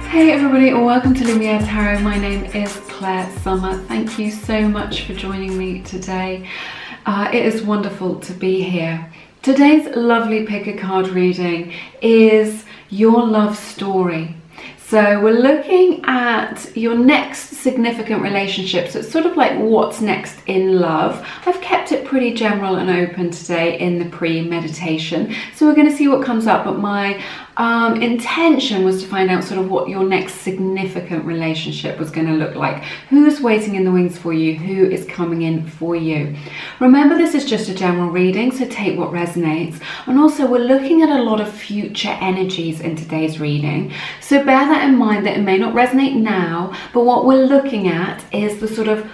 Hey everybody, welcome to Lumiere Tarot. My name is Claire Summer. Thank you so much for joining me today. It is wonderful to be here. Today's lovely pick a card reading is your love story. So we're looking at your next significant relationship. So it's sort of like what's next in love. I've kept it pretty general and open today in the pre-meditation. So we're going to see what comes up, but my intention was to find out sort of what your next significant relationship was going to look like. Who's waiting in the wings for you? Who is coming in for you? Remember, this is just a general reading, so take what resonates. And also we're looking at a lot of future energies in today's reading. So bear that in mind that it may not resonate now, but what we're looking at is the sort of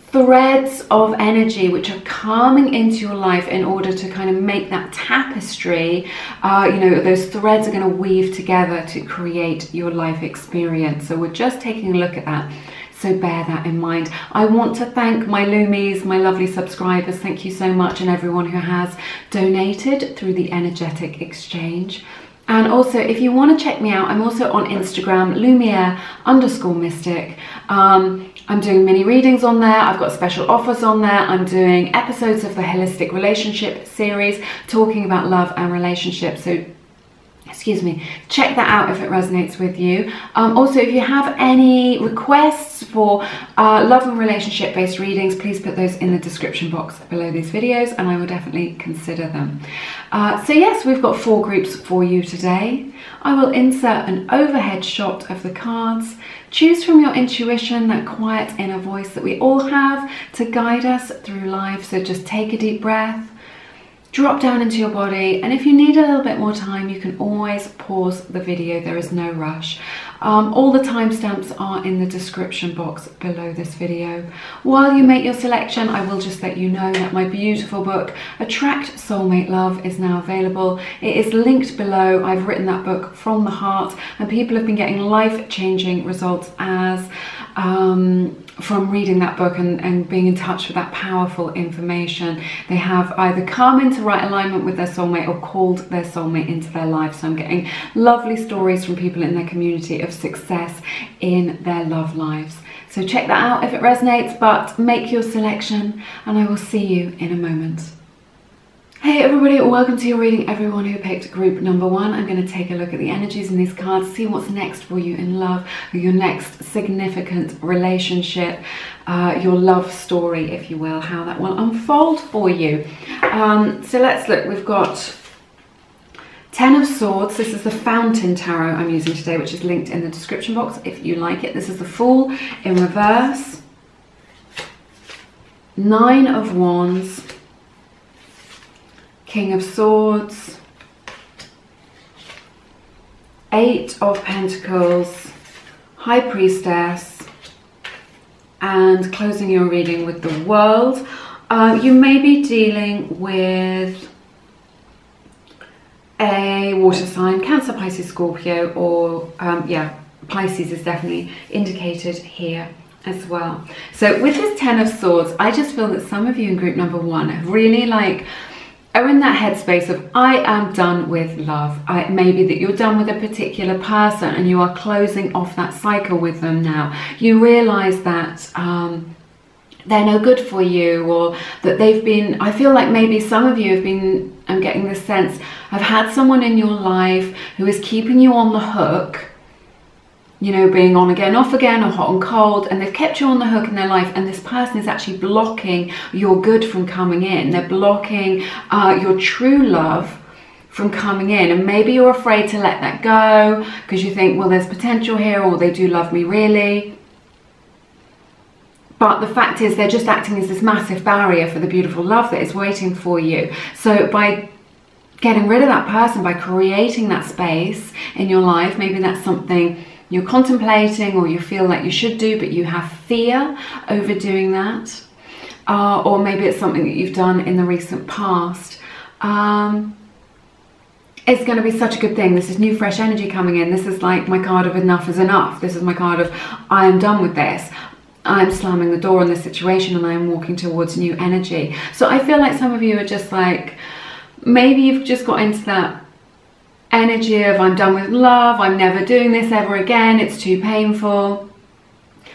threads of energy which are coming into your life in order to kind of make that tapestry. Those threads are going to weave together to create your life experience. So we're just taking a look at that. So bear that in mind. I want to thank my Loomies, my lovely subscribers. Thank you so much, and everyone who has donated through the energetic exchange. And also, if you want to check me out, I'm also on Instagram, Lumiere_mystic. I'm doing mini readings on there. I've got special offers on there. I'm doing episodes of the Holistic Relationship series talking about love and relationships. So, excuse me, check that out if it resonates with you. Also, if you have any requests for love and relationship based readings, please put those in the description box below these videos and I will definitely consider them. So yes, we've got 4 groups for you today. I will insert an overhead shot of the cards. Choose from your intuition, that quiet inner voice that we all have to guide us through life. So just take a deep breath. Drop down into your body, and if you need a little bit more time, you can always pause the video. There is no rush. All the timestamps are in the description box below this video. While you make your selection, I will just let you know that my beautiful book, Attract Soulmate Love, is now available. It is linked below. I've written that book from the heart, and people have been getting life-changing results as from reading that book and being in touch with that powerful information. They have either come into right alignment with their soulmate or called their soulmate into their life. So I'm getting lovely stories from people in their community of success in their love lives. So check that out if it resonates, but make your selection and I will see you in a moment. Hey everybody, welcome to your reading. Everyone who picked group number 1, I'm going to take a look at the energies in these cards, see what's next for you in love, or your next significant relationship, your love story, if you will, how that will unfold for you. So let's look. We've got 10 of Swords. This is the Fountain Tarot I'm using today, which is linked in the description box if you like it. This is the Fool in reverse. 9 of Wands. King of Swords, 8 of Pentacles, High Priestess, and closing your reading with the World. You may be dealing with a water sign, Cancer, Pisces, Scorpio, or yeah, Pisces is definitely indicated here as well. So with this 10 of Swords, I just feel that some of you in group number 1 have really are in that headspace of I am done with love. Maybe that you're done with a particular person and you are closing off that cycle with them now. You realise that they're no good for you, or that they've been, I feel like maybe some of you have been, I'm getting this sense, have had someone in your life who is keeping you on the hook, you know, being on again, off again, or hot and cold, and they've kept you on the hook in their life, and this person is actually blocking your good from coming in. They're blocking your true love from coming in, and maybe you're afraid to let that go because you think, well, there's potential here, or they do love me really. But the fact is they're just acting as this massive barrier for the beautiful love that is waiting for you. So by getting rid of that person, by creating that space in your life, maybe that's something you're contemplating or you feel like you should do, but you have fear over doing that. Or maybe it's something that you've done in the recent past. It's going to be such a good thing. This is new, fresh energy coming in. This is like my card of enough is enough. This is my card of I am done with this. I'm slamming the door on this situation and I'm walking towards new energy. So I feel like some of you are just like, maybe you've just got into that energy of I'm done with love, I'm never doing this ever again, it's too painful,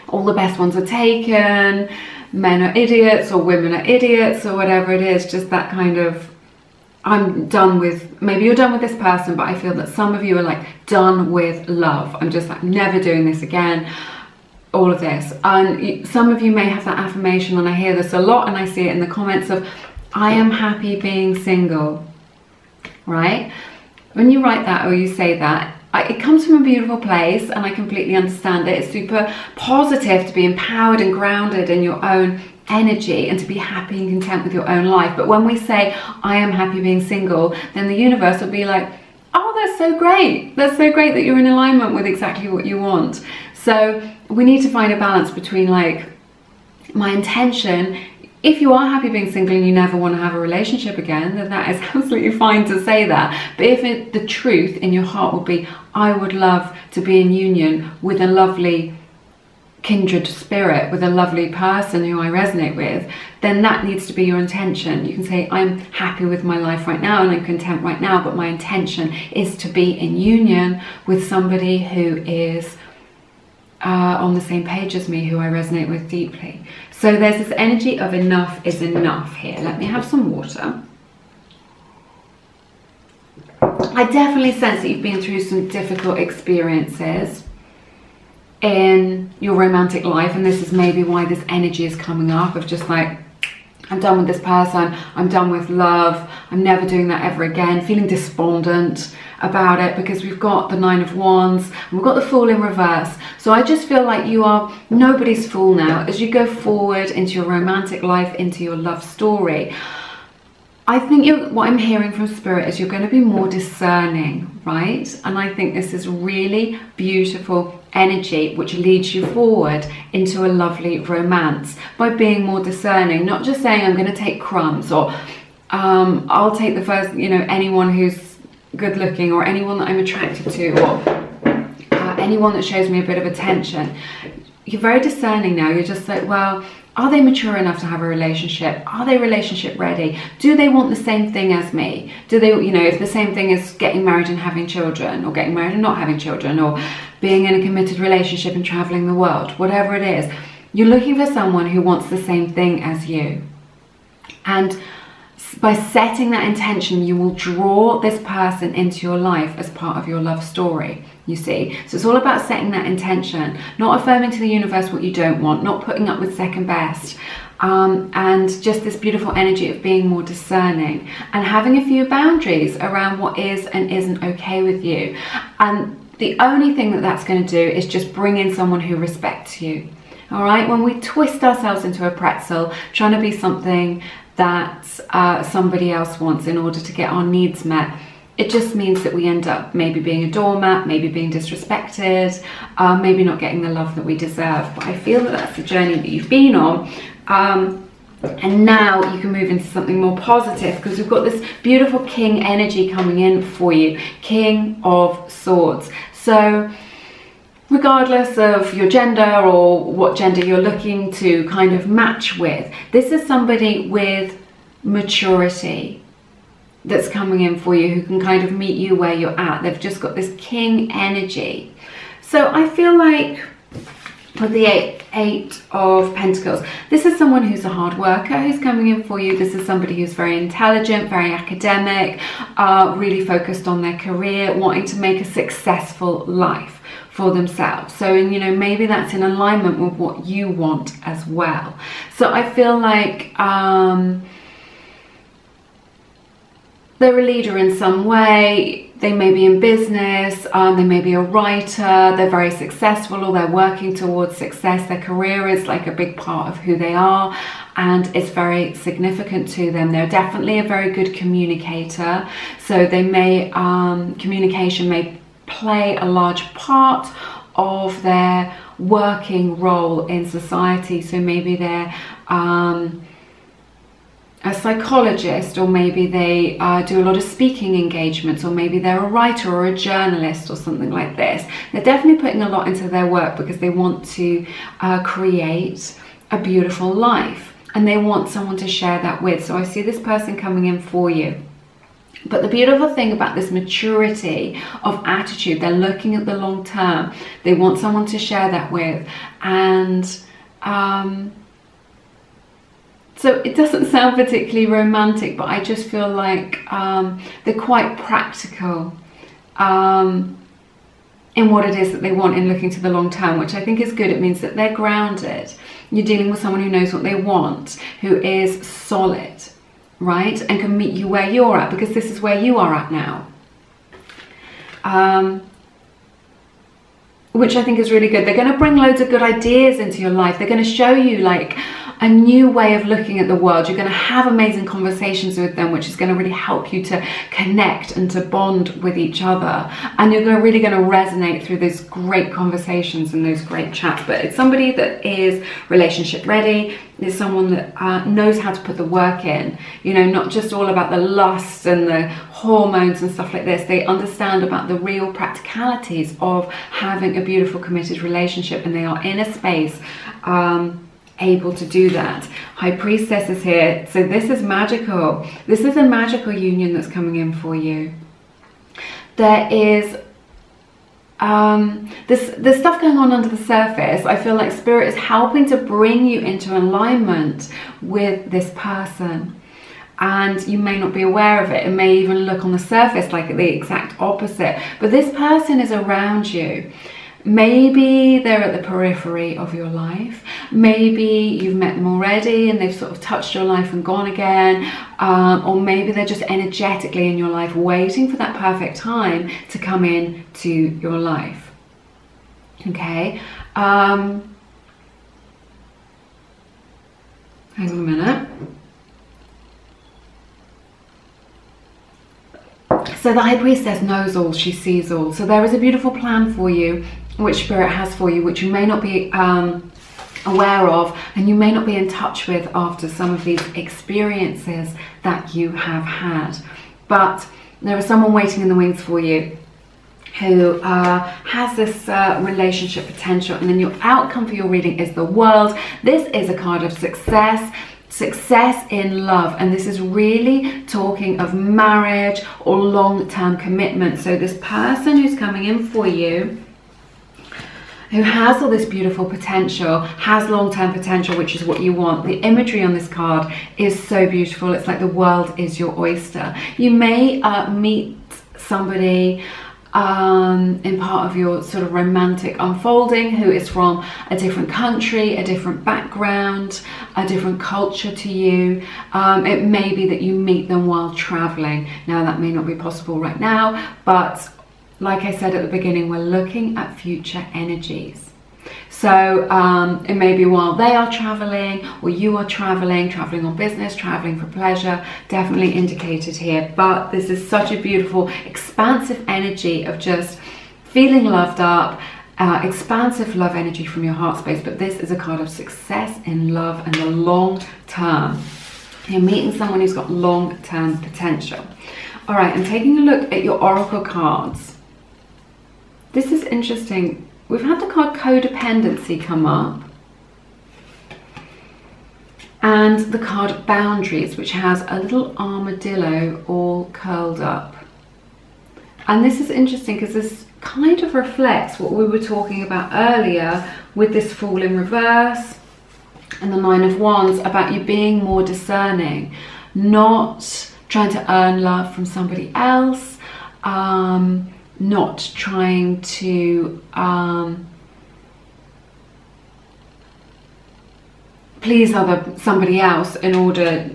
all the best ones are taken, men are idiots or women are idiots or whatever it is, just that kind of, I'm done with, maybe you're done with this person, but I feel that some of you are like done with love. I'm just like never doing this again, all of this. And some of you may have that affirmation, and I hear this a lot and I see it in the comments of, I am happy being single, right? When you write that or you say that, it comes from a beautiful place, and I completely understand it. It's super positive to be empowered and grounded in your own energy and to be happy and content with your own life. But when we say, I am happy being single, then the universe will be like, oh, that's so great. That's so great that you're in alignment with exactly what you want. So we need to find a balance between like my intention. If you are happy being single and you never want to have a relationship again, then that is absolutely fine to say that. But if the truth in your heart will be, I would love to be in union with a lovely kindred spirit, with a lovely person who I resonate with, then that needs to be your intention. You can say, I'm happy with my life right now and I'm content right now, but my intention is to be in union with somebody who is on the same page as me, who I resonate with deeply. So there's this energy of enough is enough here. Let me have some water. I definitely sense that you've been through some difficult experiences in your romantic life, and this is maybe why this energy is coming up of just like, I'm done with this person, I'm done with love, I'm never doing that ever again, feeling despondent about it, because we've got the Nine of Wands and we've got the Fool in reverse. So I just feel like you are nobody's fool now as you go forward into your romantic life, into your love story. I think what I'm hearing from Spirit is you're going to be more discerning, right? And I think this is really beautiful energy which leads you forward into a lovely romance by being more discerning, not just saying I'm going to take crumbs, or I'll take the first, you know, anyone who's good looking, or anyone that I'm attracted to, or anyone that shows me a bit of attention. You're very discerning now. You're just like, well, are they mature enough to have a relationship? Are they relationship ready? Do they want the same thing as me? Do they, you know, if the same thing is getting married and having children, or getting married and not having children, or being in a committed relationship and traveling the world, whatever it is, you're looking for someone who wants the same thing as you. And by setting that intention, you will draw this person into your life as part of your love story, you see. So it's all about setting that intention, not affirming to the universe what you don't want, not putting up with second best, and just this beautiful energy of being more discerning and having a few boundaries around what is and isn't okay with you. And the only thing that that's going to do is just bring in someone who respects you. All right, when we twist ourselves into a pretzel trying to be something that somebody else wants in order to get our needs met, it just means that we end up maybe being a doormat, maybe being disrespected, maybe not getting the love that we deserve. But I feel that that's the journey that you've been on, and now you can move into something more positive, because we've got this beautiful King energy coming in for you, King of Swords. So regardless of your gender or what gender you're looking to kind of match with, this is somebody with maturity that's coming in for you, who can kind of meet you where you're at. They've just got this King energy. So I feel like with the Eight of Pentacles, this is someone who's a hard worker who's coming in for you. This is somebody who's very intelligent, very academic, really focused on their career, wanting to make a successful life for themselves. So, you know, maybe that's in alignment with what you want as well. So I feel like they're a leader in some way. They may be in business, they may be a writer, they're very successful, or they're working towards success. Their career is like a big part of who they are, and it's very significant to them. They're definitely a very good communicator. So they may, communication may play a large part of their working role in society. So maybe they're a psychologist, or maybe they do a lot of speaking engagements, or maybe they're a writer or a journalist or something like this. They're definitely putting a lot into their work because they want to create a beautiful life, and they want someone to share that with. So I see this person coming in for you But the beautiful thing about this maturity of attitude, they're looking at the long term. They want someone to share that with. And so it doesn't sound particularly romantic, but I just feel like they're quite practical in what it is that they want in looking to the long term, which I think is good. It means that they're grounded. You're dealing with someone who knows what they want, who is solid, right? And can meet you where you're at, because this is where you are at now. Which I think is really good. They're going to bring loads of good ideas into your life. They're going to show you like a new way of looking at the world. You're going to have amazing conversations with them, which is going to really help you to connect and to bond with each other. And you're really going to resonate through those great conversations and those great chats. But it's somebody that is relationship ready. It's someone that knows how to put the work in, you know, not just all about the lust and the hormones and stuff like this. They understand about the real practicalities of having a beautiful committed relationship, and they are in a space able to do that. High Priestess is here, so this is magical. This is a magical union that's coming in for you. There is there's stuff going on under the surface. I feel like Spirit is helping to bring you into alignment with this person, and you may not be aware of it. It may even look on the surface like the exact opposite, but this person is around you. Maybe they're at the periphery of your life. Maybe you've met them already and they've sort of touched your life and gone again. Or maybe they're just energetically in your life, waiting for that perfect time to come in to your life. Okay. Hang on a minute. So the High Priestess knows all, she sees all. So there is a beautiful plan for you, which Spirit has for you, which you may not be aware of, and you may not be in touch with after some of these experiences that you have had. But there is someone waiting in the wings for you who has this relationship potential, and then your outcome for your reading is the World. This is a card of success. Success in love, and this is really talking of marriage or long-term commitment. So this person who's coming in for you, who has all this beautiful potential, has long-term potential, which is what you want. The imagery on this card is so beautiful. It's like the world is your oyster. You may meet somebody in part of your sort of romantic unfolding who is from a different country, a different background, a different culture to you. It may be that you meet them while traveling. Now that may not be possible right now, but like I said at the beginning, we're looking at future energies. So it may be while they are traveling, or you are traveling on business, traveling for pleasure, definitely indicated here. But this is such a beautiful, expansive energy of just feeling loved up, expansive love energy from your heart space. But this is a card of success in love and the long term. You're meeting someone who's got long-term potential. All right, I'm taking a look at your oracle cards. This is interesting. We've had the card Codependency come up, and the card Boundaries, which has a little armadillo all curled up. And this is interesting because this kind of reflects what we were talking about earlier with this Fool in reverse and the Nine of Wands, about you being more discerning, not trying to earn love from somebody else, not trying to please somebody else in order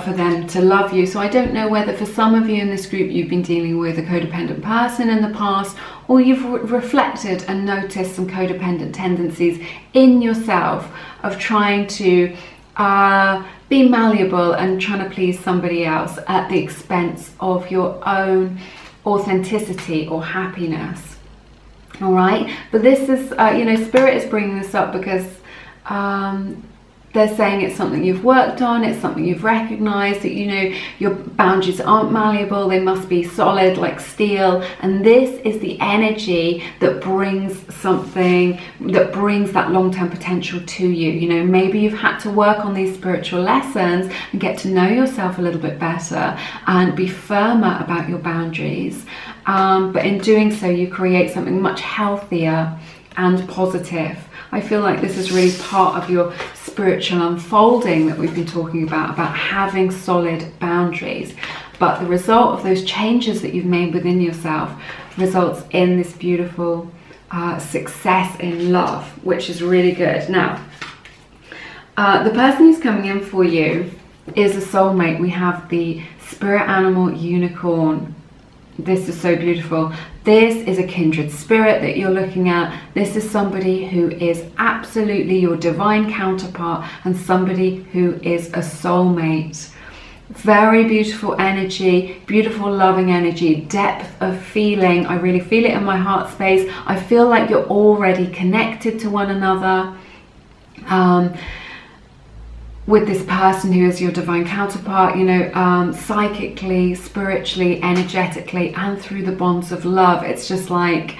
for them to love you. So I don't know whether for some of you in this group you've been dealing with a codependent person in the past, or you've reflected and noticed some codependent tendencies in yourself of trying to be malleable and trying to please somebody else at the expense of your own authenticity or happiness. All right, but this is you know, Spirit is bringing this up because They're saying it's something you've worked on, it's something you've recognized, that you know your boundaries aren't malleable, they must be solid like steel. And this is the energy that brings something, that brings that long-term potential to you. You know, maybe you've had to work on these spiritual lessons and get to know yourself a little bit better and be firmer about your boundaries. But in doing so, you create something much healthier and positive. I feel like this is really part of your spiritual unfolding that we've been talking about having solid boundaries. But the result of those changes that you've made within yourself results in this beautiful success in love, which is really good. Now, the person who's coming in for you is a soulmate. We have the spirit animal unicorn. This is so beautiful. This is a kindred spirit that you're looking at. This is somebody who is absolutely your divine counterpart and somebody who is a soulmate. Very beautiful energy, beautiful loving energy, depth of feeling. I really feel it in my heart space. I feel like you're already connected to one another. With this person who is your divine counterpart, you know, psychically, spiritually, energetically, and through the bonds of love. It's just like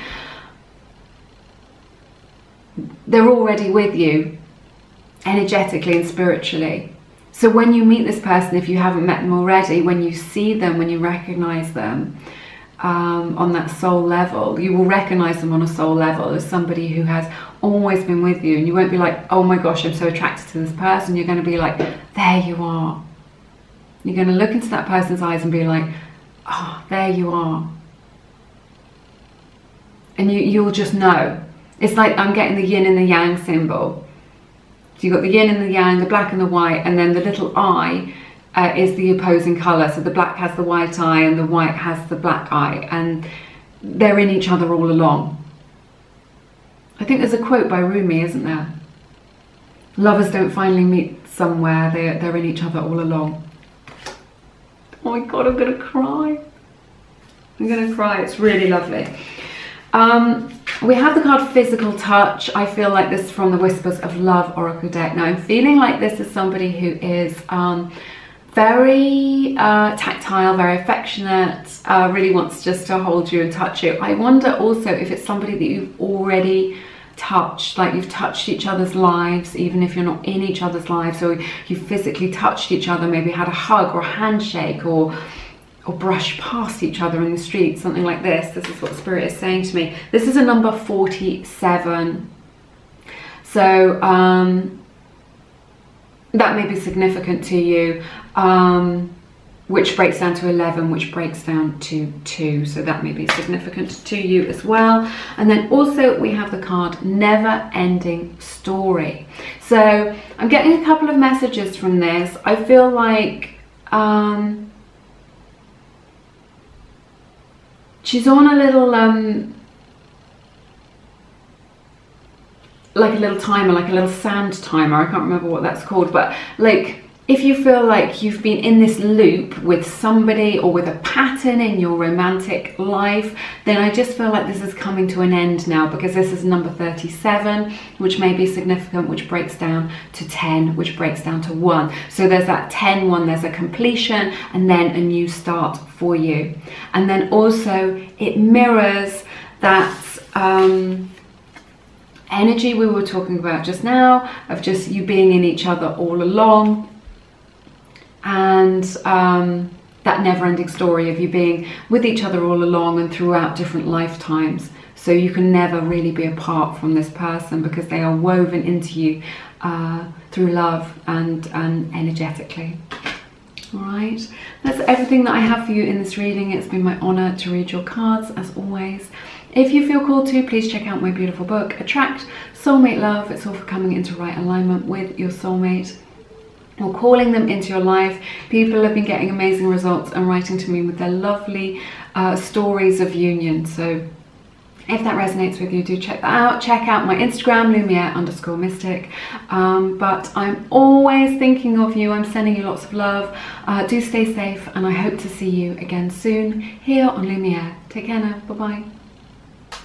they're already with you, energetically and spiritually. So when you meet this person, if you haven't met them already, when you see them, when you recognize them on that soul level, you will recognize them on a soul level as somebody who has always been with you. And you won't be like, oh my gosh, I'm so attracted to this person. You're going to be like, there you are. You're going to look into that person's eyes and be like, oh, there you are. And you'll just know. It's like I'm getting the yin and the yang symbol. So you've got the yin and the yang, the black and the white, and then the little eye is the opposing colour. So the black has the white eye and the white has the black eye, and they're in each other all along. I think there's a quote by Rumi, isn't there? Lovers don't finally meet somewhere, they're in each other all along. Oh my God, I'm gonna cry. I'm gonna cry, it's really lovely. We have the card Physical Touch. I feel like this is from the Whispers of Love Oracle deck. Now I'm feeling like this is somebody who is very tactile, very affectionate, really wants just to hold you and touch you. I wonder also if it's somebody that you've already touched, like you've touched each other's lives, even if you're not in each other's lives, or you physically touched each other, maybe had a hug or a handshake, or brushed past each other in the street, something like this. This is what Spirit is saying to me. This is a number 47. So that may be significant to you, which breaks down to 11, which breaks down to 2. So that may be significant to you as well. And then also we have the card Never Ending Story. So I'm getting a couple of messages from this. I feel like she's on a little like a little timer, like a little sand timer. I can't remember what that's called, but like if you feel like you've been in this loop with somebody or with a pattern in your romantic life, then I just feel like this is coming to an end now, because this is number 37, which may be significant, which breaks down to 10, which breaks down to 1. So there's that 10 one, there's a completion and then a new start for you. And then also it mirrors that energy we were talking about just now, of just you being in each other all along, and that never-ending story of you being with each other all along and throughout different lifetimes. So you can never really be apart from this person, because they are woven into you through love and energetically. All right, that's everything that I have for you in this reading. It's been my honor to read your cards, as always. If you feel called to, please check out my beautiful book, Attract Soulmate Love. It's all for coming into right alignment with your soulmate, or calling them into your life. People have been getting amazing results and writing to me with their lovely stories of union. So if that resonates with you, do check that out. Check out my Instagram, Lumiere_mystic. But I'm always thinking of you. I'm sending you lots of love. Do stay safe, and I hope to see you again soon here on Lumiere. Take care now. Bye-bye.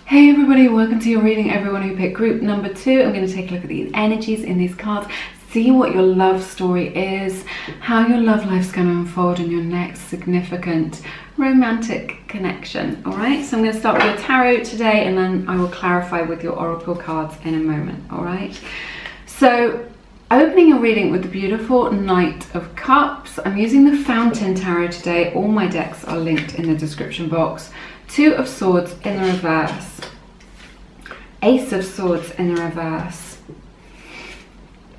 Hey everybody, welcome to your reading. Everyone who picked group number 2, I'm going to take a look at these energies in these cards. see what your love story is, how your love life's going to unfold in your next significant romantic connection. All right, so I'm going to start with your tarot today, and then I will clarify with your oracle cards in a moment. All right, so opening your reading with the beautiful Knight of Cups. I'm using the Fountain Tarot today. All my decks are linked in the description box. Two of Swords in the reverse, Ace of Swords in the reverse,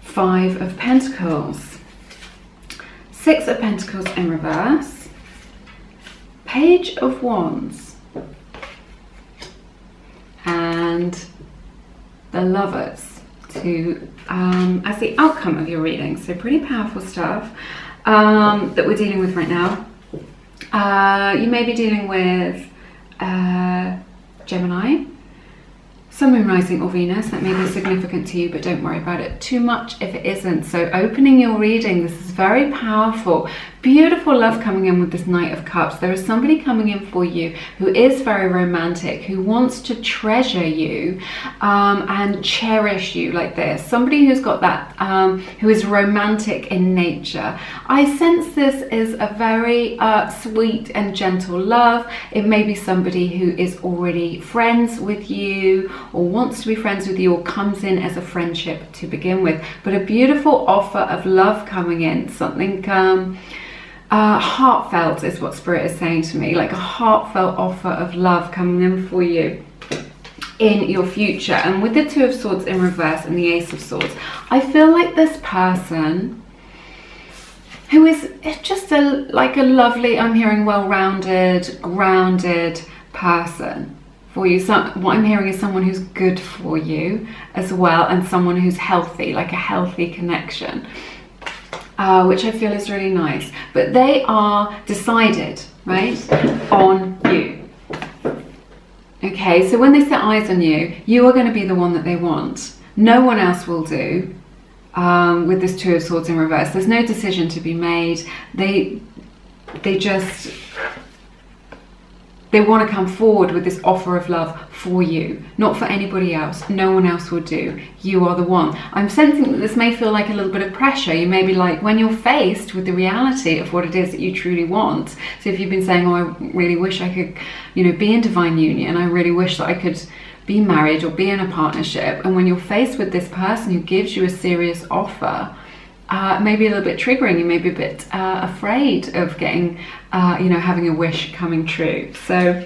Five of Pentacles, Six of Pentacles in reverse, Page of Wands, and the Lovers as the outcome of your reading. So pretty powerful stuff that we're dealing with right now. You may be dealing with Gemini, Sun, Moon, Rising or Venus. That may be significant to you, but don't worry about it too much if it isn't. So opening your reading, this is very powerful. Beautiful love coming in with this Knight of Cups. There is somebody coming in for you who is very romantic, who wants to treasure you and cherish you like this. Somebody who's got that, who is romantic in nature. I sense this is a very sweet and gentle love. It may be somebody who is already friends with you, or wants to be friends with you, or comes in as a friendship to begin with. But a beautiful offer of love coming in, something heartfelt is what Spirit is saying to me, like a heartfelt offer of love coming in for you in your future. And with the Two of Swords in reverse and the Ace of Swords, I feel like this person who is just like a lovely, I'm hearing well-rounded, grounded person for you. So what I'm hearing is someone who's good for you as well, and someone who's healthy, like a healthy connection. Which I feel is really nice. But they are decided, right, on you. Okay, so when they set eyes on you, you are going to be the one that they want. No one else will do. With this Two of Swords in reverse, there's no decision to be made. They want to come forward with this offer of love for you, not for anybody else. No one else will do. You are the one. I'm sensing that this may feel like a little bit of pressure. You may be like, when you're faced with the reality of what it is that you truly want. So if you've been saying, oh, I really wish I could, you know, be in divine union. I really wish that I could be married or be in a partnership. And when you're faced with this person who gives you a serious offer, maybe a little bit triggering. You may be a bit afraid of getting, you know, having a wish coming true. So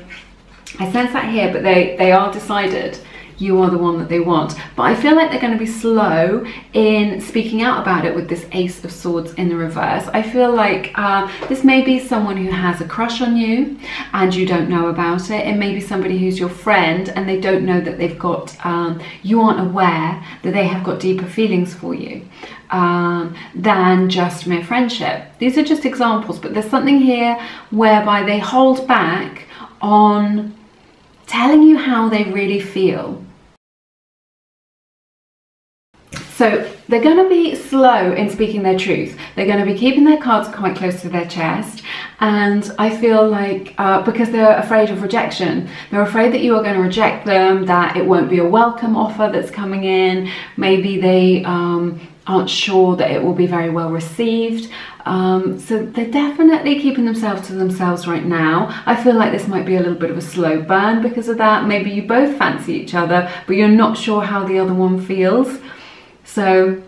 I sense that here, but they are decided. You are the one that they want. But I feel like they're going to be slow in speaking out about it with this Ace of Swords in the reverse. I feel like this may be someone who has a crush on you and you don't know about it. It may be somebody who's your friend and they don't know that they've got, you aren't aware that they have got deeper feelings for you than just mere friendship. These are just examples, but there's something here whereby they hold back on telling you how they really feel. So they're going to be slow in speaking their truth. They're going to be keeping their cards quite close to their chest. And I feel like because they're afraid of rejection, they're afraid that you are going to reject them, that it won't be a welcome offer that's coming in. Maybe they aren't sure that it will be very well received. So they're definitely keeping themselves to themselves right now. I feel like this might be a little bit of a slow burn because of that. Maybe you both fancy each other, but you're not sure how the other one feels. So,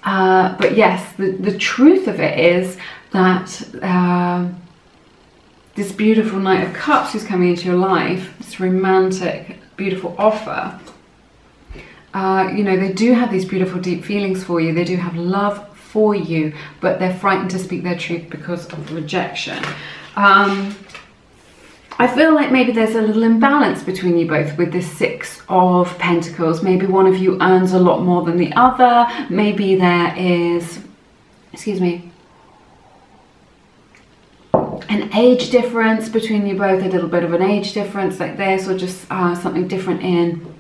but yes, the truth of it is that this beautiful Knight of Cups who's coming into your life, this romantic, beautiful offer, you know, they do have these beautiful deep feelings for you. They do have love for you, but they're frightened to speak their truth because of rejection. I feel like maybe there's a little imbalance between you both with this Six of Pentacles. Maybe one of you earns a lot more than the other. Maybe there is, excuse me, an age difference between you both, a little bit of an age difference like this, or just something different in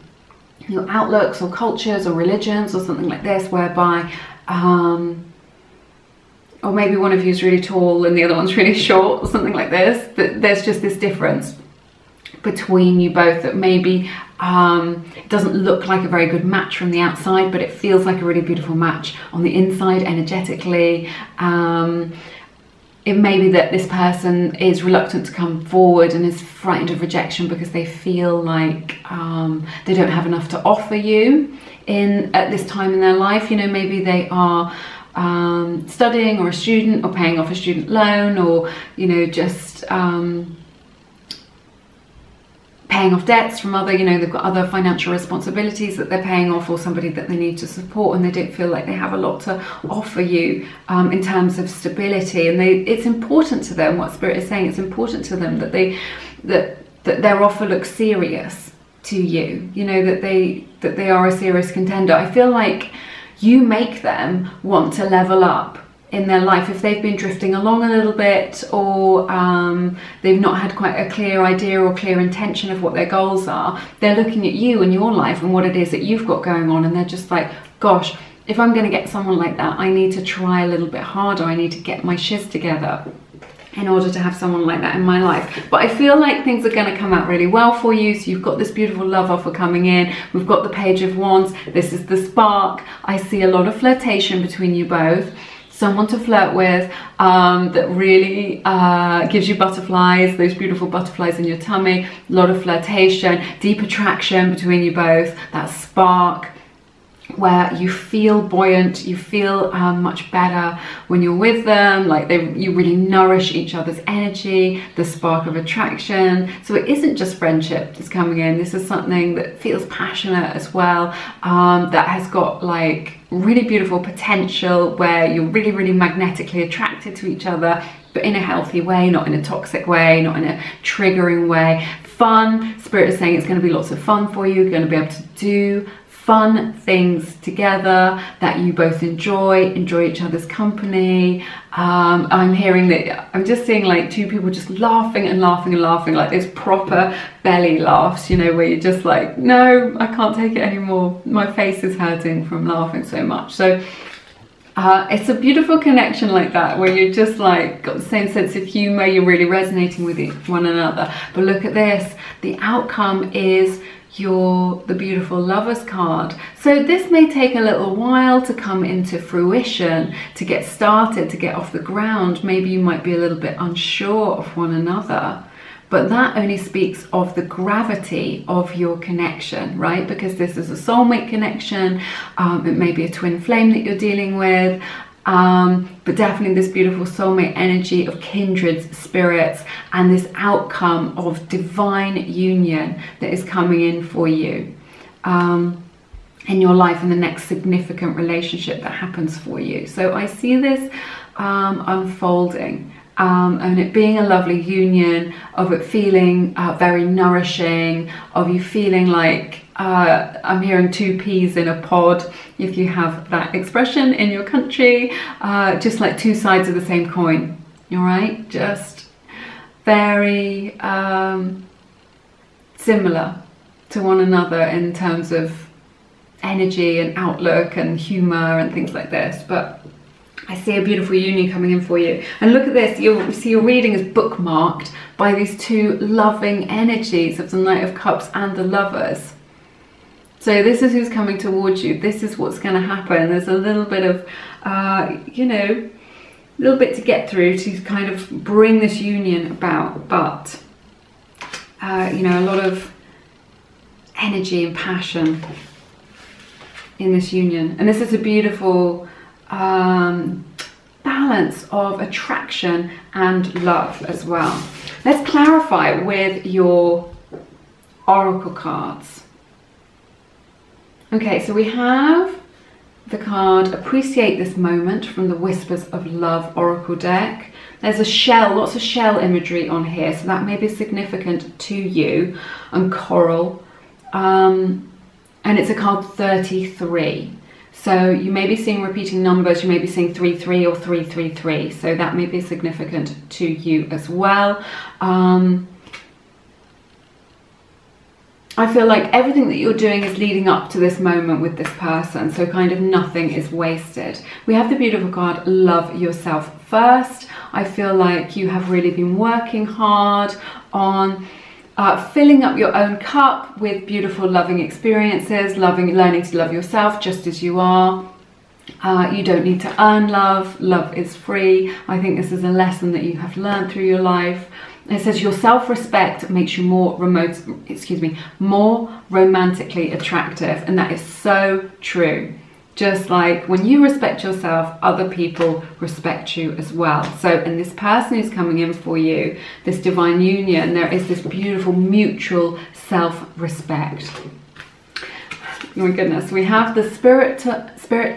your outlooks or cultures or religions or something like this, whereby or maybe one of you is really tall and the other one's really short or something like this. There's just this difference. between you both, that maybe it doesn't look like a very good match from the outside, but it feels like a really beautiful match on the inside energetically. It may be that this person is reluctant to come forward and is frightened of rejection because they feel like they don't have enough to offer you at this time in their life. You know, maybe they are studying, or a student, or paying off a student loan, or, you know, just paying off debts from other, you know, they've got other financial responsibilities that they're paying off, or somebody that they need to support, and they don't feel like they have a lot to offer you in terms of stability. And it's important to them, what Spirit is saying, it's important to them that that their offer looks serious to you, you know, that they are a serious contender. I feel like you make them want to level up in their life. If they've been drifting along a little bit, or they've not had quite a clear idea or clear intention of what their goals are, they're looking at you and your life and what it is that you've got going on, and they're just like, gosh, if I'm going to get someone like that, I need to try a little bit harder. I need to get my shiz together in order to have someone like that in my life. But I feel like things are going to come out really well for you. So you've got this beautiful love offer coming in. We've got the Page of Wands. This is the spark. I see a lot of flirtation between you both. Someone to flirt with that really gives you butterflies, those beautiful butterflies in your tummy. A lot of flirtation, deep attraction between you both, that spark where you feel buoyant, you feel much better when you're with them, like you really nourish each other's energy, the spark of attraction. So it isn't just friendship that's coming in, this is something that feels passionate as well, that has got like really beautiful potential, where you're really, really magnetically attracted to each other, but in a healthy way, not in a toxic way, not in a triggering way. Fun, Spirit is saying it's going to be lots of fun for you. You're going to be able to do fun things together that you both enjoy each other's company. I'm hearing that, I'm just seeing like two people just laughing and laughing and laughing, like this proper belly laughs, you know, where you're just like, no, I can't take it anymore, my face is hurting from laughing so much. So it's a beautiful connection like that, where you're just like got the same sense of humor, you're really resonating with one another. But look at this, the outcome is the beautiful Lovers card. So this may take a little while to come into fruition, to get started, to get off the ground. Maybe you might be a little bit unsure of one another, but that only speaks of the gravity of your connection, right? Because this is a soulmate connection. It may be a twin flame that you're dealing with, but definitely this beautiful soulmate energy of kindred spirits, and this outcome of divine union that is coming in for you in your life, in the next significant relationship that happens for you. So I see this unfolding, and it being a lovely union, of it feeling very nourishing, of you feeling like I'm hearing two peas in a pod, if you have that expression in your country, just like two sides of the same coin, all right? Just very similar to one another in terms of energy and outlook and humor and things like this. But I see a beautiful union coming in for you. And look at this, you see your reading is bookmarked by these two loving energies of the Knight of Cups and the Lovers. So this is who's coming towards you. This is what's going to happen. There's a little bit of, you know, a little bit to get through to kind of bring this union about. But, you know, a lot of energy and passion in this union. And this is a beautiful balance of attraction and love as well. Let's clarify with your oracle cards. Okay, so we have the card Appreciate This Moment from the Whispers of Love Oracle deck. There's a shell, lots of shell imagery on here, so that may be significant to you, and coral. And it's a card 33. So you may be seeing repeating numbers, you may be seeing 33 or 333, so that may be significant to you as well. I feel like everything that you're doing is leading up to this moment with this person, so kind of nothing is wasted. We have the beautiful card, Love Yourself First. I feel like you have really been working hard on filling up your own cup with beautiful, loving experiences, learning to love yourself just as you are. You don't need to earn love. Love is free. I think this is a lesson that you have learned through your life. It says your self-respect makes you more romantically attractive, and that is so true. Just like when you respect yourself, other people respect you as well. So, and this person who's coming in for you, this divine union, there is this beautiful mutual self-respect. Oh my goodness, we have the spirit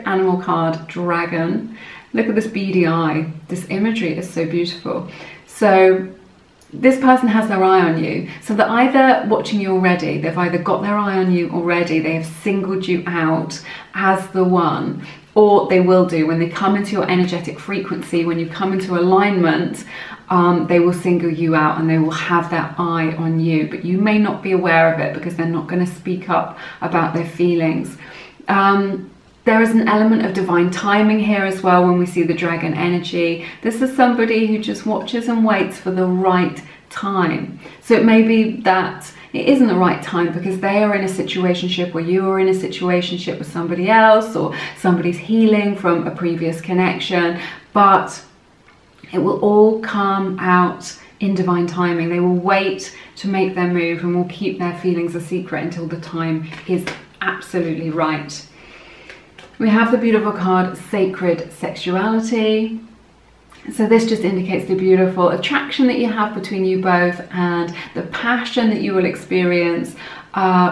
animal card, dragon. Look at this beady eye. This imagery is so beautiful. So this person has their eye on you. So they're either watching you already, they've either got their eye on you already, they have singled you out as the one, or they will do when they come into your energetic frequency. When you come into alignment, they will single you out and they will have their eye on you, but you may not be aware of it because they're not going to speak up about their feelings. There is an element of divine timing here as well when we see the dragon energy. This is somebody who just watches and waits for the right time. So it may be that it isn't the right time because they are in a situationship, or you are in a situationship with somebody else, or somebody's healing from a previous connection, but it will all come out in divine timing. They will wait to make their move and will keep their feelings a secret until the time is absolutely right. We have the beautiful card, Sacred Sexuality. So this just indicates the beautiful attraction that you have between you both and the passion that you will experience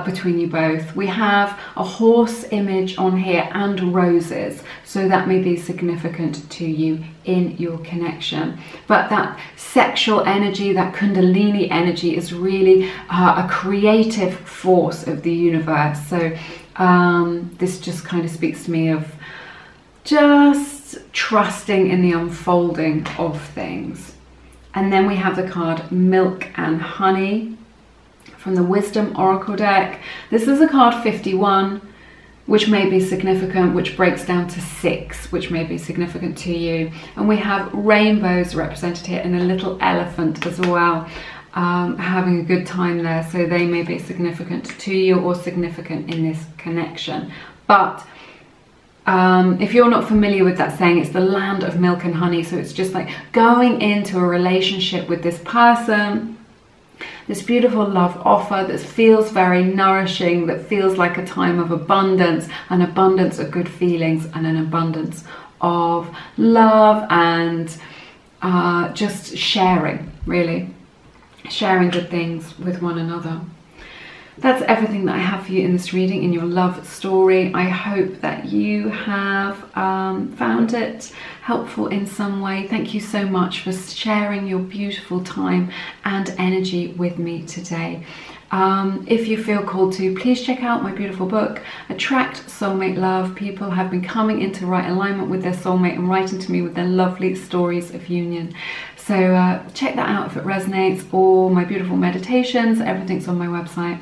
between you both. We have a horse image on here and roses, so that may be significant to you in your connection. But that sexual energy, that Kundalini energy, is really a creative force of the universe. So this just kind of speaks to me of just trusting in the unfolding of things. And then we have the card Milk and Honey from the Wisdom Oracle deck. This is a card 51, which may be significant, which breaks down to 6, which may be significant to you. And we have rainbows represented here and a little elephant as well, having a good time there. So they may be significant to you or significant in this connection. But if you're not familiar with that saying, it's the land of milk and honey. So it's just like going into a relationship with this person, this beautiful love offer that feels very nourishing, that feels like a time of abundance, an abundance of good feelings and an abundance of love and just sharing, really. Sharing good things with one another. That's everything that I have for you in this reading, in your love story. I hope that you have found it helpful in some way. Thank you so much for sharing your beautiful time and energy with me today. If you feel called to, please check out my beautiful book, Attract Soulmate Love. People have been coming into right alignment with their soulmate and writing to me with their lovely stories of union. So check that out if it resonates, or my beautiful meditations, everything's on my website.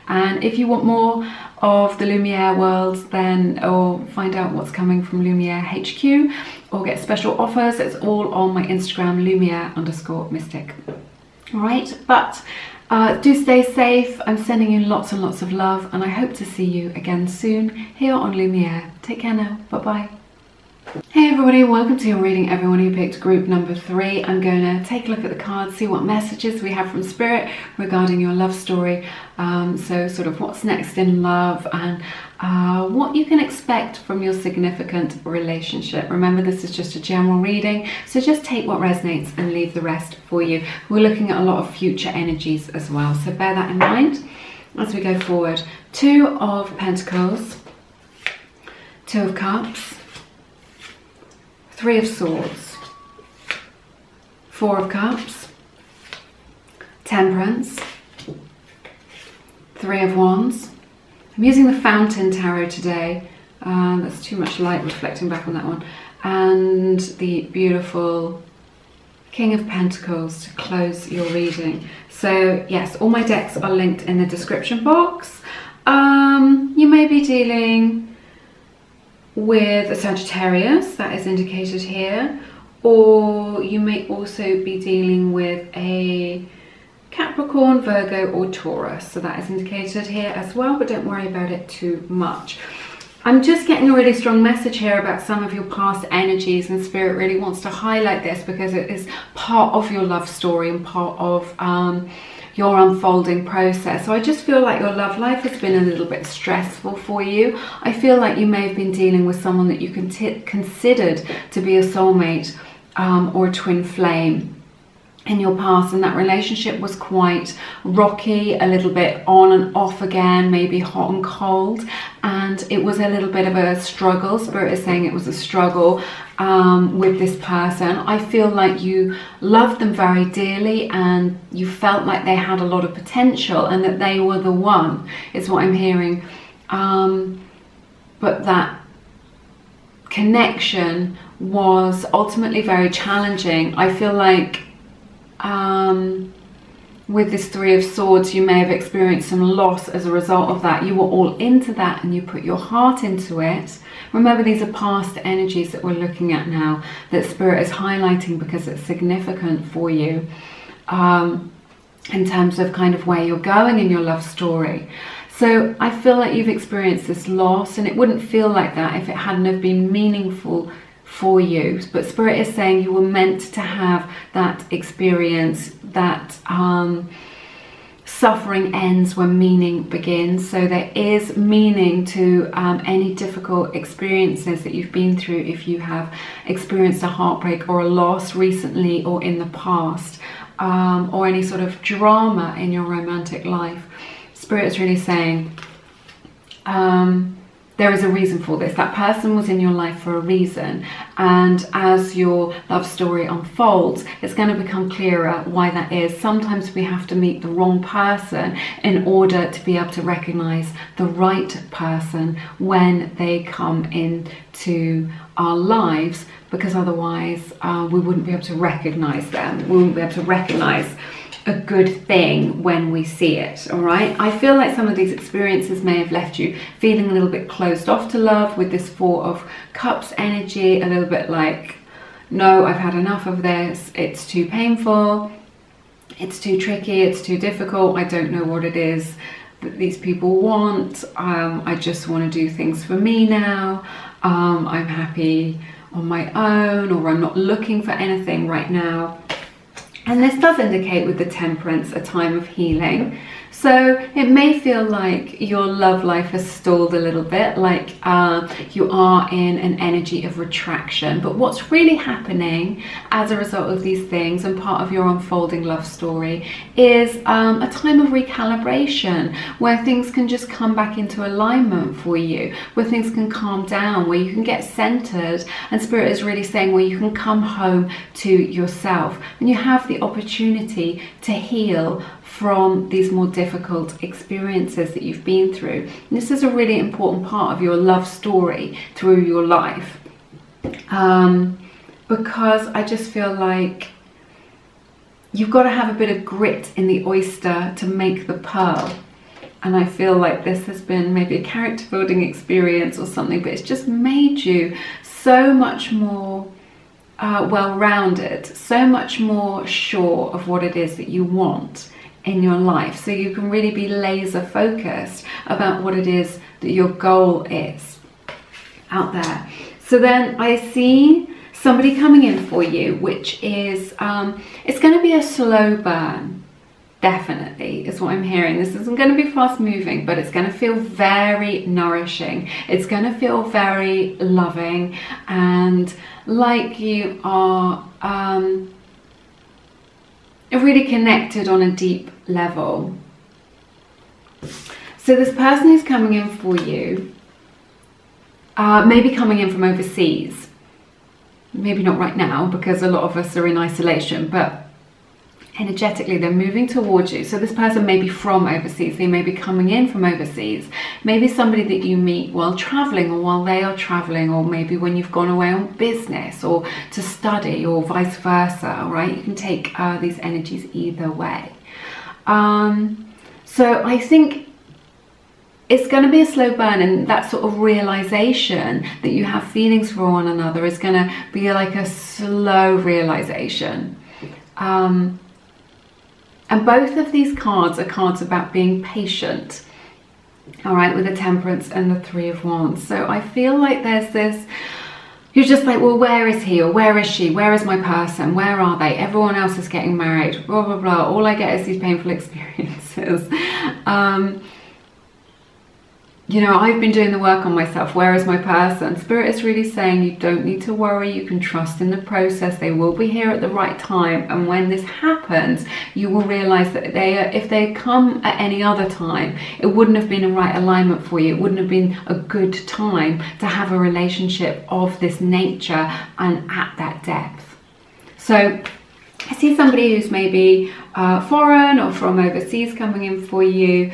And if you want more of the Lumiere world, then, or find out what's coming from Lumiere HQ, or get special offers, it's all on my Instagram, Lumiere_mystic. All right, but do stay safe. I'm sending you lots and lots of love, and I hope to see you again soon here on Lumiere. Take care now. Bye-bye. Hey everybody, welcome to your reading, everyone who picked group number 3. I'm going to take a look at the cards, see what messages we have from Spirit regarding your love story. So sort of what's next in love and what you can expect from your significant relationship. Remember, this is just a general reading, so just take what resonates and leave the rest for you. We're looking at a lot of future energies as well, so bear that in mind as we go forward. 2 of Pentacles, 2 of Cups, 3 of Swords, 4 of Cups, Temperance, 3 of Wands. I'm using the Fountain Tarot today. That's too much light reflecting back on that one. And the beautiful King of Pentacles to close your reading. So yes, all my decks are linked in the description box. You may be dealing with a Sagittarius, that is indicated here, or you may also be dealing with a Capricorn, Virgo or Taurus. So that is indicated here as well, but don't worry about it too much. I'm just getting a really strong message here about some of your past energies, and Spirit really wants to highlight this because it is part of your love story and part of your unfolding process. So I just feel like your love life has been a little bit stressful for you. I feel like you may have been dealing with someone that you considered to be a soulmate or a twin flame in your past, and that relationship was quite rocky, a little bit on and off again, maybe hot and cold, and it was a little bit of a struggle. Spirit is saying it was a struggle with this person. I feel like you loved them very dearly and you felt like they had a lot of potential and that they were the one, is what I'm hearing. But that connection was ultimately very challenging. I feel like with this Three of Swords, you may have experienced some loss as a result of that. You were all into that and you put your heart into it. Remember, these are past energies that we're looking at now, that Spirit is highlighting because it's significant for you in terms of kind of where you're going in your love story. So I feel like you've experienced this loss, and it wouldn't feel like that if it hadn't have been meaningful for you. But Spirit is saying you were meant to have that experience, that suffering ends when meaning begins. So there is meaning to any difficult experiences that you've been through, if you have experienced a heartbreak or a loss recently or in the past, or any sort of drama in your romantic life. Spirit is really saying there is a reason for this. That person was in your life for a reason, and as your love story unfolds, it's going to become clearer why that is. Sometimes we have to meet the wrong person in order to be able to recognize the right person when they come into our lives, because otherwise we wouldn't be able to recognize them. We wouldn't be able to recognize a good thing when we see it. All right, I feel like some of these experiences may have left you feeling a little bit closed off to love, with this Four of Cups energy, a little bit like, no, I've had enough of this, it's too painful, it's too tricky, it's too difficult, I don't know what it is that these people want, I just want to do things for me now, I'm happy on my own, or I'm not looking for anything right now. And this does indicate with the Temperance a time of healing. So it may feel like your love life has stalled a little bit, like you are in an energy of retraction. But what's really happening as a result of these things, and part of your unfolding love story, is a time of recalibration, where things can just come back into alignment for you, where things can calm down, where you can get centered. And Spirit is really saying where you can come home to yourself, and you have the opportunity to heal from these more difficult experiences that you've been through. And this is a really important part of your love story through your life, because I just feel like you've got to have a bit of grit in the oyster to make the pearl. And I feel like this has been maybe a character building experience or something, but it's just made you so much more well-rounded, so much more sure of what it is that you want in your life, so you can really be laser focused about what it is that your goal is out there. So then I see somebody coming in for you, which is it's going to be a slow burn, definitely, is what I'm hearing. This isn't going to be fast moving, but it's going to feel very nourishing. It's going to feel very loving, and like you are really connected on a deep level. So this person who's coming in for you may be coming in from overseas. Maybe not right now, because a lot of us are in isolation, but energetically they're moving towards you. So this person may be from overseas, they may be coming in from overseas, maybe somebody that you meet while traveling, or while they are traveling, or maybe when you've gone away on business or to study, or vice versa. Right, you can take these energies either way. So I think it's going to be a slow burn, and that sort of realization that you have feelings for one another is going to be like a slow realization. And both of these cards are cards about being patient. All right, with the Temperance and the Three of Wands. So I feel like there's this, you're just like, well, where is he or where is she? Where is my person? Where are they? Everyone else is getting married, blah, blah, blah. All I get is these painful experiences. You know, I've been doing the work on myself. Where is my person? Spirit is really saying you don't need to worry. You can trust in the process. They will be here at the right time. And when this happens, you will realize that if they come at any other time, it wouldn't have been a right alignment for you. It wouldn't have been a good time to have a relationship of this nature and at that depth. So I see somebody who's maybe foreign or from overseas coming in for you.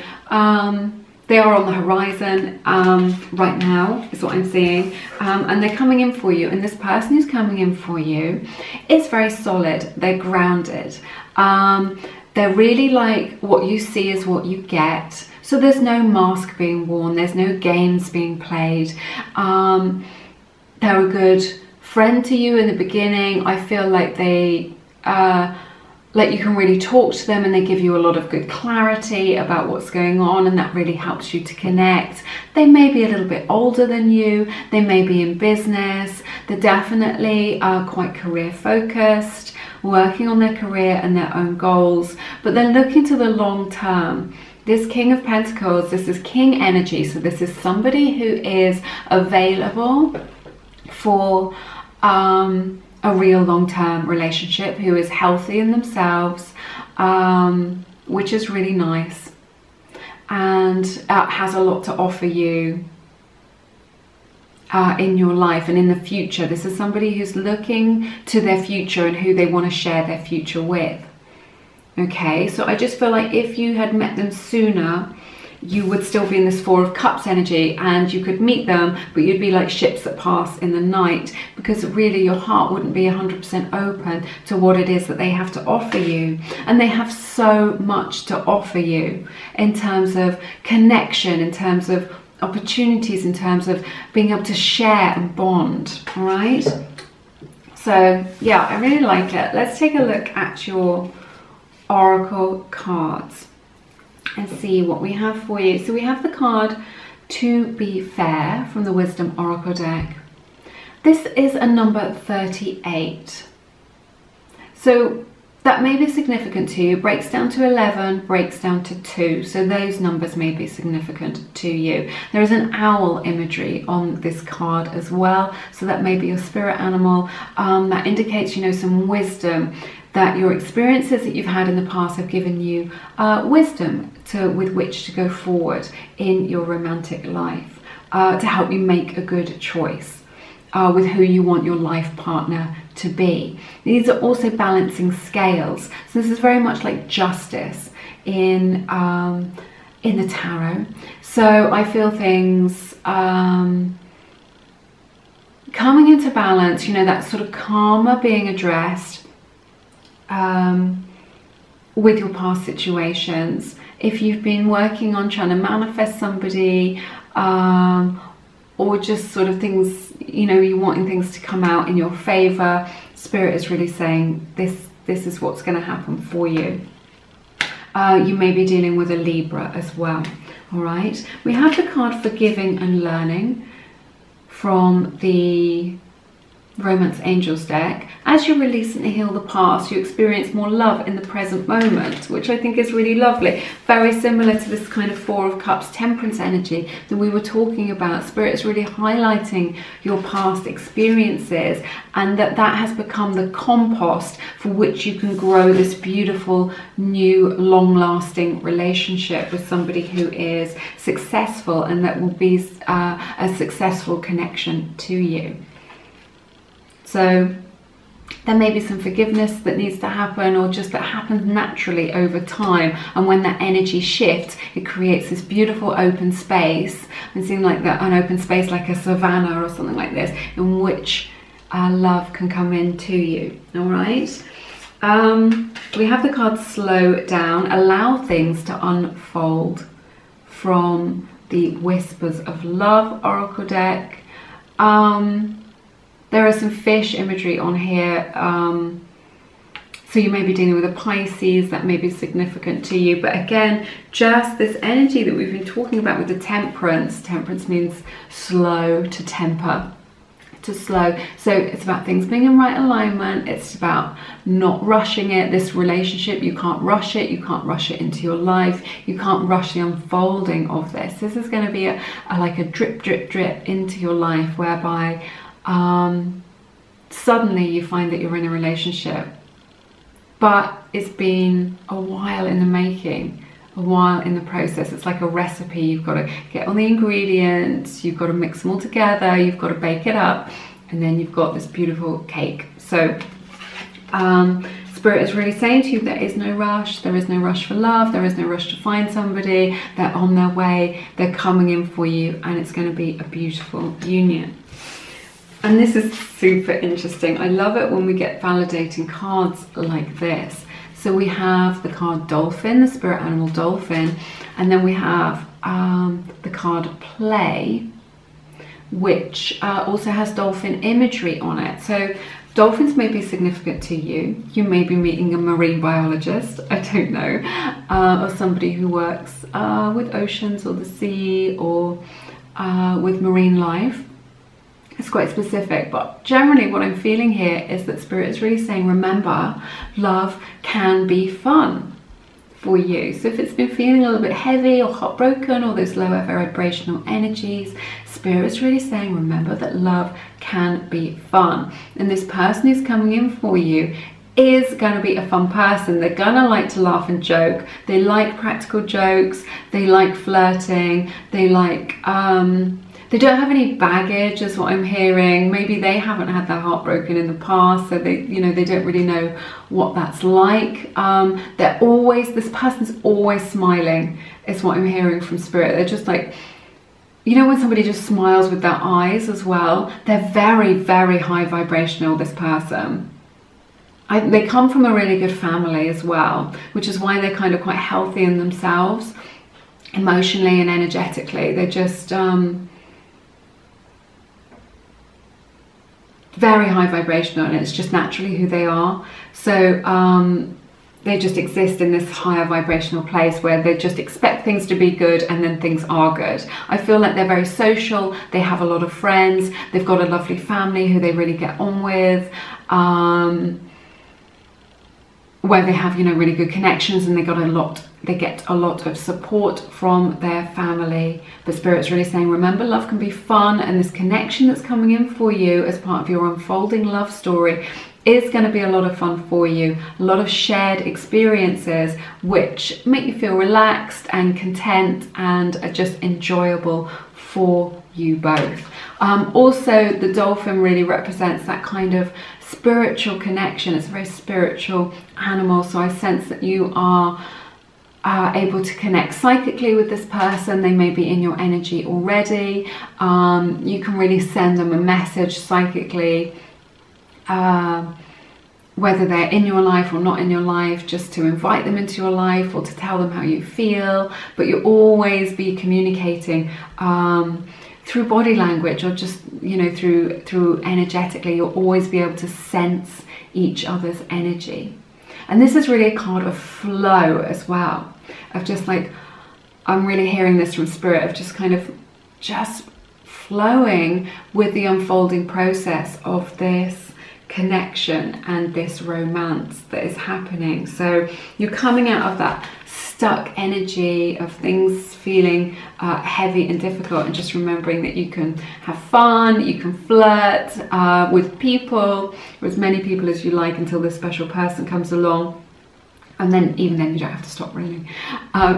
They are on the horizon right now, is what I'm seeing. And they're coming in for you. And this person who's coming in for you is very solid. They're grounded. They're really like, what you see is what you get. So there's no mask being worn. There's no games being played. They're a good friend to you in the beginning. I feel like they... like you can really talk to them and they give you a lot of good clarity about what's going on, and that really helps you to connect. They may be a little bit older than you. They may be in business. They're definitely quite career focused, working on their career and their own goals, but they're looking to the long term. This King of Pentacles, this is King energy. So this is somebody who is available for a real long-term relationship, who is healthy in themselves, which is really nice, and has a lot to offer you in your life and in the future. This is somebody who's looking to their future and who they want to share their future with. Okay, so I just feel like if you had met them sooner, you would still be in this Four of Cups energy, and you could meet them, but you'd be like ships that pass in the night, because really your heart wouldn't be 100% open to what it is that they have to offer you. And they have so much to offer you in terms of connection, in terms of opportunities, in terms of being able to share and bond, all right? So yeah, I really like it. Let's take a look at your oracle cards and see what we have for you. So we have the card To Be Fair from the Wisdom Oracle deck. This is a number 38. So that may be significant to you. Breaks down to 11, breaks down to 2. So those numbers may be significant to you. There is an owl imagery on this card as well. So that may be your spirit animal. That indicates, you know, some wisdom, that your experiences that you've had in the past have given you wisdom with which to go forward in your romantic life, to help you make a good choice with who you want your life partner to be. These are also balancing scales. So this is very much like justice in the tarot. So I feel things coming into balance, you know, that sort of karma being addressed with your past situations. If you've been working on trying to manifest somebody, or just sort of things, you know, you're wanting things to come out in your favor, Spirit is really saying this is what's going to happen for you. You may be dealing with a Libra as well. All right, we have the card Forgiving and Learning from the Romance Angels deck. As you release and heal the past, you experience more love in the present moment, which I think is really lovely. Very similar to this kind of Four of Cups Temperance energy that we were talking about. Spirit is really highlighting your past experiences, and that has become the compost for which you can grow this beautiful new long-lasting relationship with somebody who is successful, and that will be a successful connection to you. So there may be some forgiveness that needs to happen, or just that happens naturally over time. And when that energy shifts, it creates this beautiful open space. I'm seeing like that, an open space like a savanna or something like this, in which love can come into you. All right. We have the card Slow Down, Allow Things to Unfold from the Whispers of Love Oracle deck. There are some fish imagery on here. So So you may be dealing with a Pisces, that may be significant to you. But again, just this energy that we've been talking about with the Temperance. Temperance means slow, to temper, to slow. So it's about things being in right alignment. It's about not rushing it. This relationship, you can't rush it. You can't rush it into your life. You can't rush the unfolding of this. This is going to be like a drip, drip, drip into your life, whereby suddenly you find that you're in a relationship, but it's been a while in the making, a while in the process. It's like a recipe. You've got to get all the ingredients, you've got to mix them all together, you've got to bake it up, and then you've got this beautiful cake. So Spirit is really saying to you, there is no rush. There is no rush for love. There is no rush to find somebody. They're on their way. They're coming in for you, and it's going to be a beautiful union. And this is super interesting. I love it when we get validating cards like this. So we have the card Dolphin, the spirit animal Dolphin, and then we have the card Play, which also has dolphin imagery on it. So dolphins may be significant to you. You may be meeting a marine biologist, I don't know, or somebody who works with oceans or the sea, or with marine life. It's quite specific, but generally what I'm feeling here is that Spirit is really saying, remember, love can be fun for you. So if it's been feeling a little bit heavy or heartbroken, or those lower vibrational energies, Spirit is really saying, remember that love can be fun. And this person who's coming in for you is going to be a fun person. They're going to like to laugh and joke. They like practical jokes. They like flirting. They like... they don't have any baggage, is what I'm hearing. Maybe they haven't had their heart broken in the past, so they, you know, they don't really know what that's like. They're always, this person's always smiling, is what I'm hearing from Spirit. They're just like, you know, when somebody just smiles with their eyes as well. They're very, very high vibrational, this person. They come from a really good family as well, which is why they're kind of quite healthy in themselves, emotionally and energetically. They're just... very high vibrational, and it's just naturally who they are. So they just exist in this higher vibrational place where they just expect things to be good, and then things are good. I feel like they're very social. They have a lot of friends. They've got a lovely family who they really get on with, where they have, you know, really good connections, and they get a lot of support from their family. But Spirit's really saying, remember, love can be fun, and this connection that's coming in for you as part of your unfolding love story is going to be a lot of fun for you. A lot of shared experiences which make you feel relaxed and content and are just enjoyable for you both. Also, the dolphin really represents that kind of spiritual connection. It's a very spiritual animal, so I sense that you are able to connect psychically with this person. They may be in your energy already. You can really send them a message psychically, whether they're in your life or not in your life, just to invite them into your life or to tell them how you feel. But you'll always be communicating through body language, or just, you know, through energetically. You'll always be able to sense each other's energy. And this is really a card of flow as well, of just like, I'm really hearing this from Spirit, of just kind of just flowing with the unfolding process of this connection and this romance that is happening. So you're coming out of that stuck energy of things feeling heavy and difficult, and just remembering that you can have fun, you can flirt with people, or as many people as you like, until this special person comes along. And then, even then, you don't have to stop really,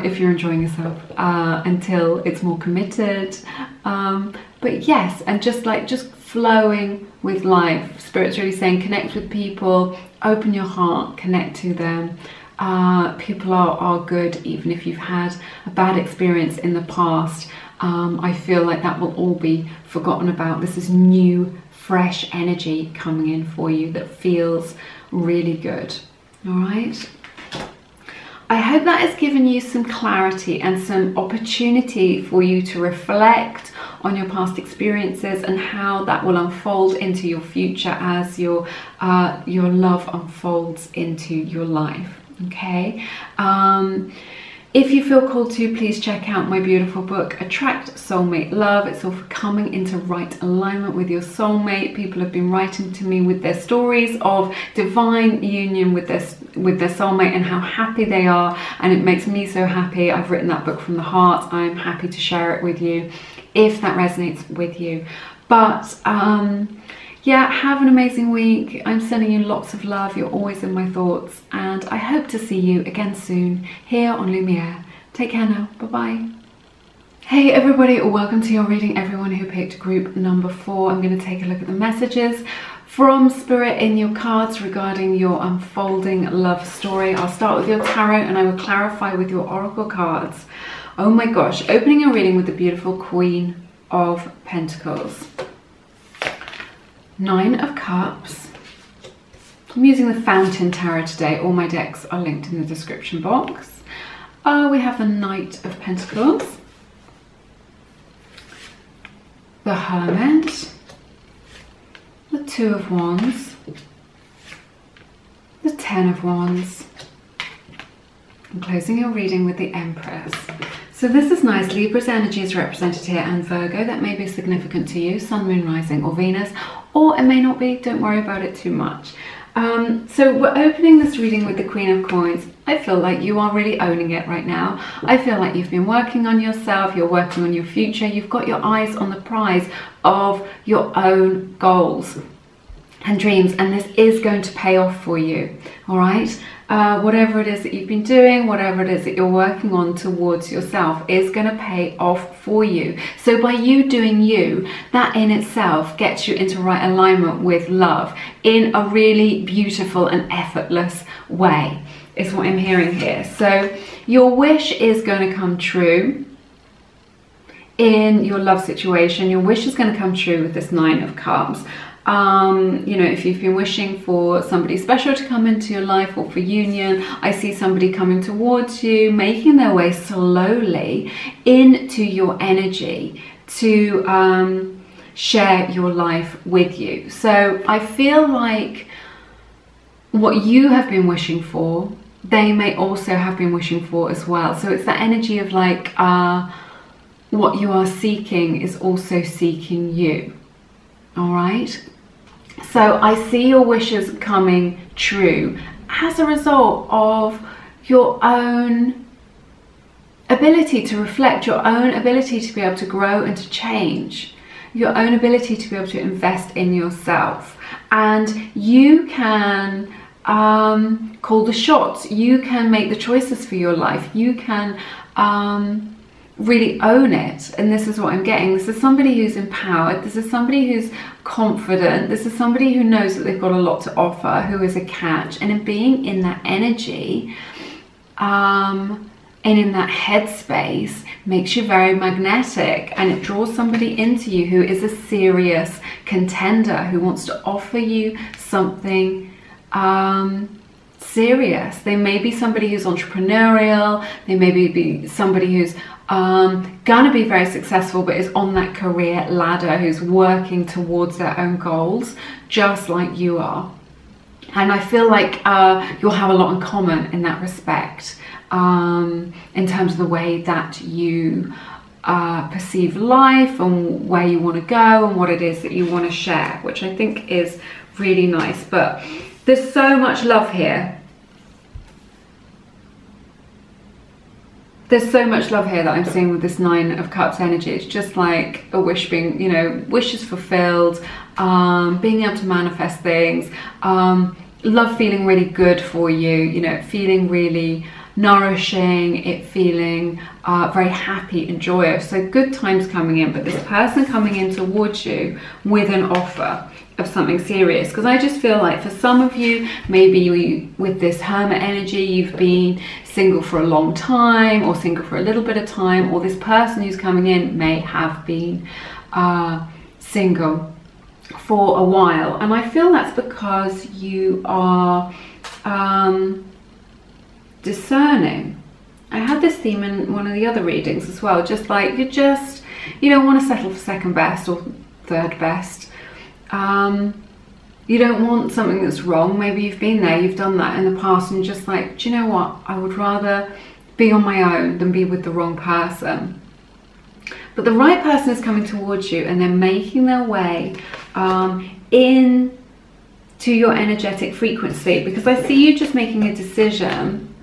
if you're enjoying yourself, until it's more committed. But yes, and just flowing with life. Spirit's really saying, connect with people, open your heart, connect to them. People are good, even if you've had a bad experience in the past. I feel like that will all be forgotten about. This is new, fresh energy coming in for you that feels really good. All right. I hope that has given you some clarity and some opportunity for you to reflect on your past experiences and how that will unfold into your future as your love unfolds into your life. Okay. If you feel called to, please check out my beautiful book, Attract Soulmate Love. It's all for coming into right alignment with your soulmate. People have been writing to me with their stories of divine union with their soulmate and how happy they are, and it makes me so happy. I've written that book from the heart. I'm happy to share it with you if that resonates with you. But yeah, have an amazing week. I'm sending you lots of love. You're always in my thoughts, and I hope to see you again soon here on Lumiere. Take care now. Bye-bye. Hey everybody, welcome to your reading. Everyone who picked group number 4, I'm going to take a look at the messages from Spirit in your cards regarding your unfolding love story. I'll start with your tarot and I will clarify with your oracle cards. Oh my gosh, opening your reading with the beautiful Queen of Pentacles. 9 of Cups. I'm using the Fountain Tarot today. All my decks are linked in the description box. We have the Knight of Pentacles, the Hermit, the 2 of Wands, the 10 of Wands. I'm closing your reading with the Empress. So this is nice. Libra's energy is represented here, and Virgo. That may be significant to you, Sun, Moon, Rising, or Venus, or it may not be. Don't worry about it too much. So we're opening this reading with the Queen of Coins. I feel like you are really owning it right now. I feel like you've been working on yourself. You're working on your future. You've got your eyes on the prize of your own goals and dreams, and this is going to pay off for you. All right. Whatever it is that you've been doing, whatever it is that you're working on towards yourself is going to pay off for you. So by you doing you, that in itself gets you into right alignment with love in a really beautiful and effortless way, is what I'm hearing here. So your wish is going to come true in your love situation. Your wish is going to come true with this 9 of Cups. You know, if you've been wishing for somebody special to come into your life or for union, I see somebody coming towards you, making their way slowly into your energy to share your life with you. So I feel like what you have been wishing for, they may also have been wishing for as well. So it's that energy of like what you are seeking is also seeking you. All right. So I see your wishes coming true as a result of your own ability to reflect, your own ability to be able to grow and to change, your own ability to be able to invest in yourself. And you can call the shots. You can make the choices for your life. You can really own it. And this is what I'm getting. This is somebody who's empowered. This is somebody who's confident. This is somebody who knows that they've got a lot to offer, who is a catch. And in being in that energy and in that headspace makes you very magnetic, and it draws somebody into you who is a serious contender, who wants to offer you something serious. They may be somebody who's entrepreneurial. They may be somebody who's gonna be very successful, but is on that career ladder, who's working towards their own goals just like you are. And I feel like you'll have a lot in common in that respect, in terms of the way that you perceive life and where you want to go and what it is that you want to share, which I think is really nice. But there's so much love here. There's so much love here that I'm seeing with this 9 of Cups energy. It's just like a wish being, you know, wishes fulfilled, being able to manifest things, love feeling really good for you, you know, feeling really nourishing, it feeling very happy and joyous. So good times coming in, but this person coming in towards you with an offer of something serious. Because I just feel like for some of you, maybe with this Hermit energy, you've been single for a long time or single for a little bit of time, or this person who's coming in may have been single for a while. And I feel that's because you are discerning. I had this theme in one of the other readings as well, just like you're just You don't want to settle for second best or third best. You don't want something that's wrong. Maybe you've been there, you've done that in the past, and you're just like, do you know what? I would rather be on my own than be with the wrong person. But the right person is coming towards you, and they're making their way in to your energetic frequency, because I see you just making a decision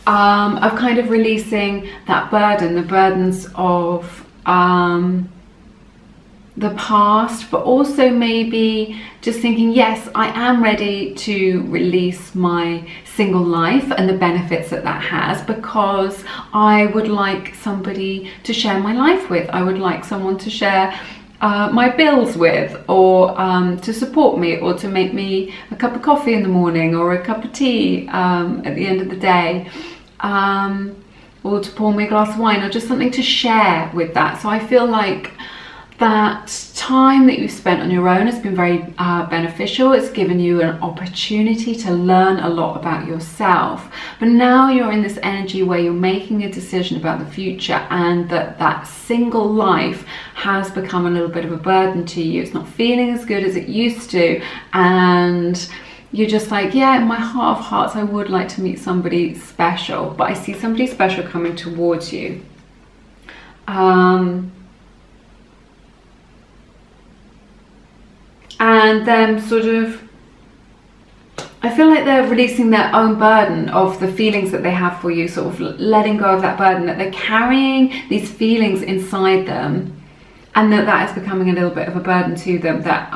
of kind of releasing that burden, the burdens of the past, but also maybe just thinking, yes, I am ready to release my single life and the benefits that that has, because I would like somebody to share my life with. I would like someone to share my bills with, or to support me, or to make me a cup of coffee in the morning, or a cup of tea at the end of the day, or to pour me a glass of wine, or just something to share with that. So I feel like that time that you've spent on your own has been very beneficial. It's given you an opportunity to learn a lot about yourself. But now you're in this energy where you're making a decision about the future, and that single life has become a little bit of a burden to you. It's not feeling as good as it used to, and you're just like, yeah, in my heart of hearts, I would like to meet somebody special, but I see somebody special coming towards you. And them sort of, I feel like they're releasing their own burden of the feelings that they have for you, sort of letting go of that burden, that they're carrying these feelings inside them, and that is becoming a little bit of a burden to them, that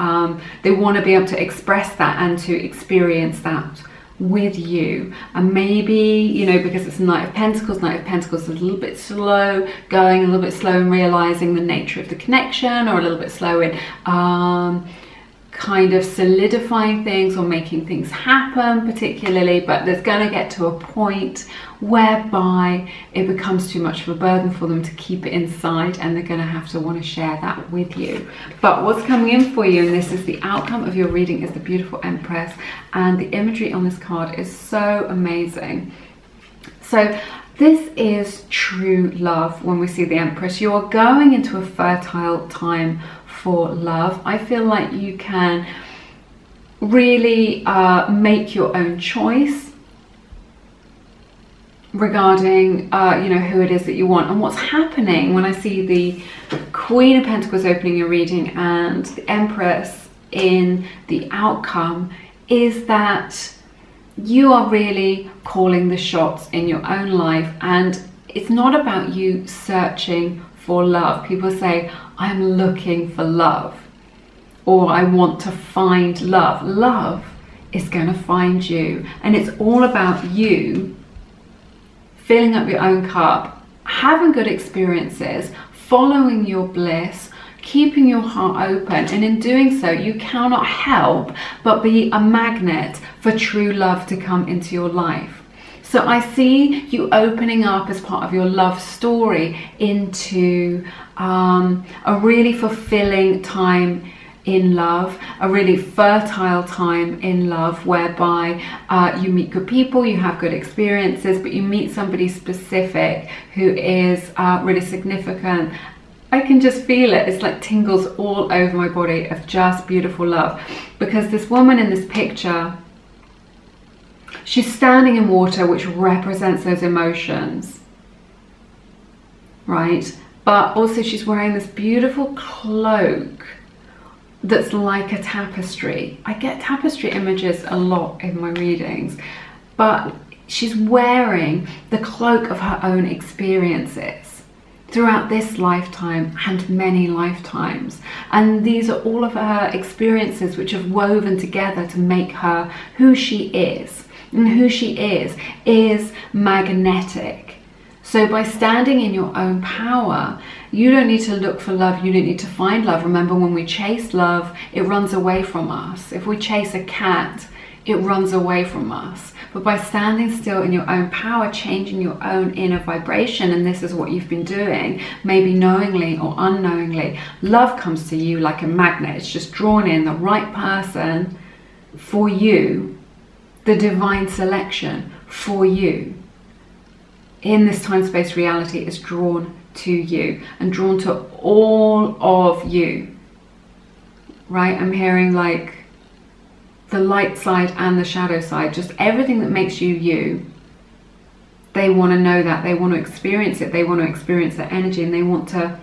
they want to be able to express that and to experience that with you. And maybe, you know, because it's Knight of Pentacles is a little bit slow going, a little bit slow in realizing the nature of the connection, or a little bit slow in kind of solidifying things or making things happen particularly, but there's going to get to a point whereby it becomes too much of a burden for them to keep it inside, and they're going to have to want to share that with you. But what's coming in for you, and this is the outcome of your reading, is the beautiful Empress, and the imagery on this card is so amazing. So this is true love. When we see the Empress, you are going into a fertile time for love. I feel like you can really make your own choice regarding you know, who it is that you want. And what's happening when I see the Queen of Pentacles opening your reading and the Empress in the outcome is that you are really calling the shots in your own life, and it's not about you searching for love. People say, I'm looking for love, or I want to find love. Love is going to find you, and it's all about you filling up your own cup, having good experiences, following your bliss, keeping your heart open, and in doing so you cannot help but be a magnet for true love to come into your life. So I see you opening up as part of your love story into a really fulfilling time in love, a really fertile time in love, whereby you meet good people, you have good experiences, but you meet somebody specific who is really significant. I can just feel it. It's like tingles all over my body of just beautiful love, because this woman in this picture, she's standing in water, which represents those emotions, right? But also she's wearing this beautiful cloak that's like a tapestry. I get tapestry images a lot in my readings, but she's wearing the cloak of her own experiences throughout this lifetime and many lifetimes. And these are all of her experiences which have woven together to make her who she is. And who she is magnetic. So by standing in your own power, you don't need to look for love, you don't need to find love. Remember, when we chase love, it runs away from us. If we chase a cat, it runs away from us. But by standing still in your own power, changing your own inner vibration, and this is what you've been doing, maybe knowingly or unknowingly, love comes to you like a magnet. It's just drawn in, the right person for you, the divine selection for you in this time-space reality is drawn to you and drawn to all of you, right? I'm hearing like the light side and the shadow side, just everything that makes you you. They want to know that, they want to experience it, they want to experience that energy, and they want to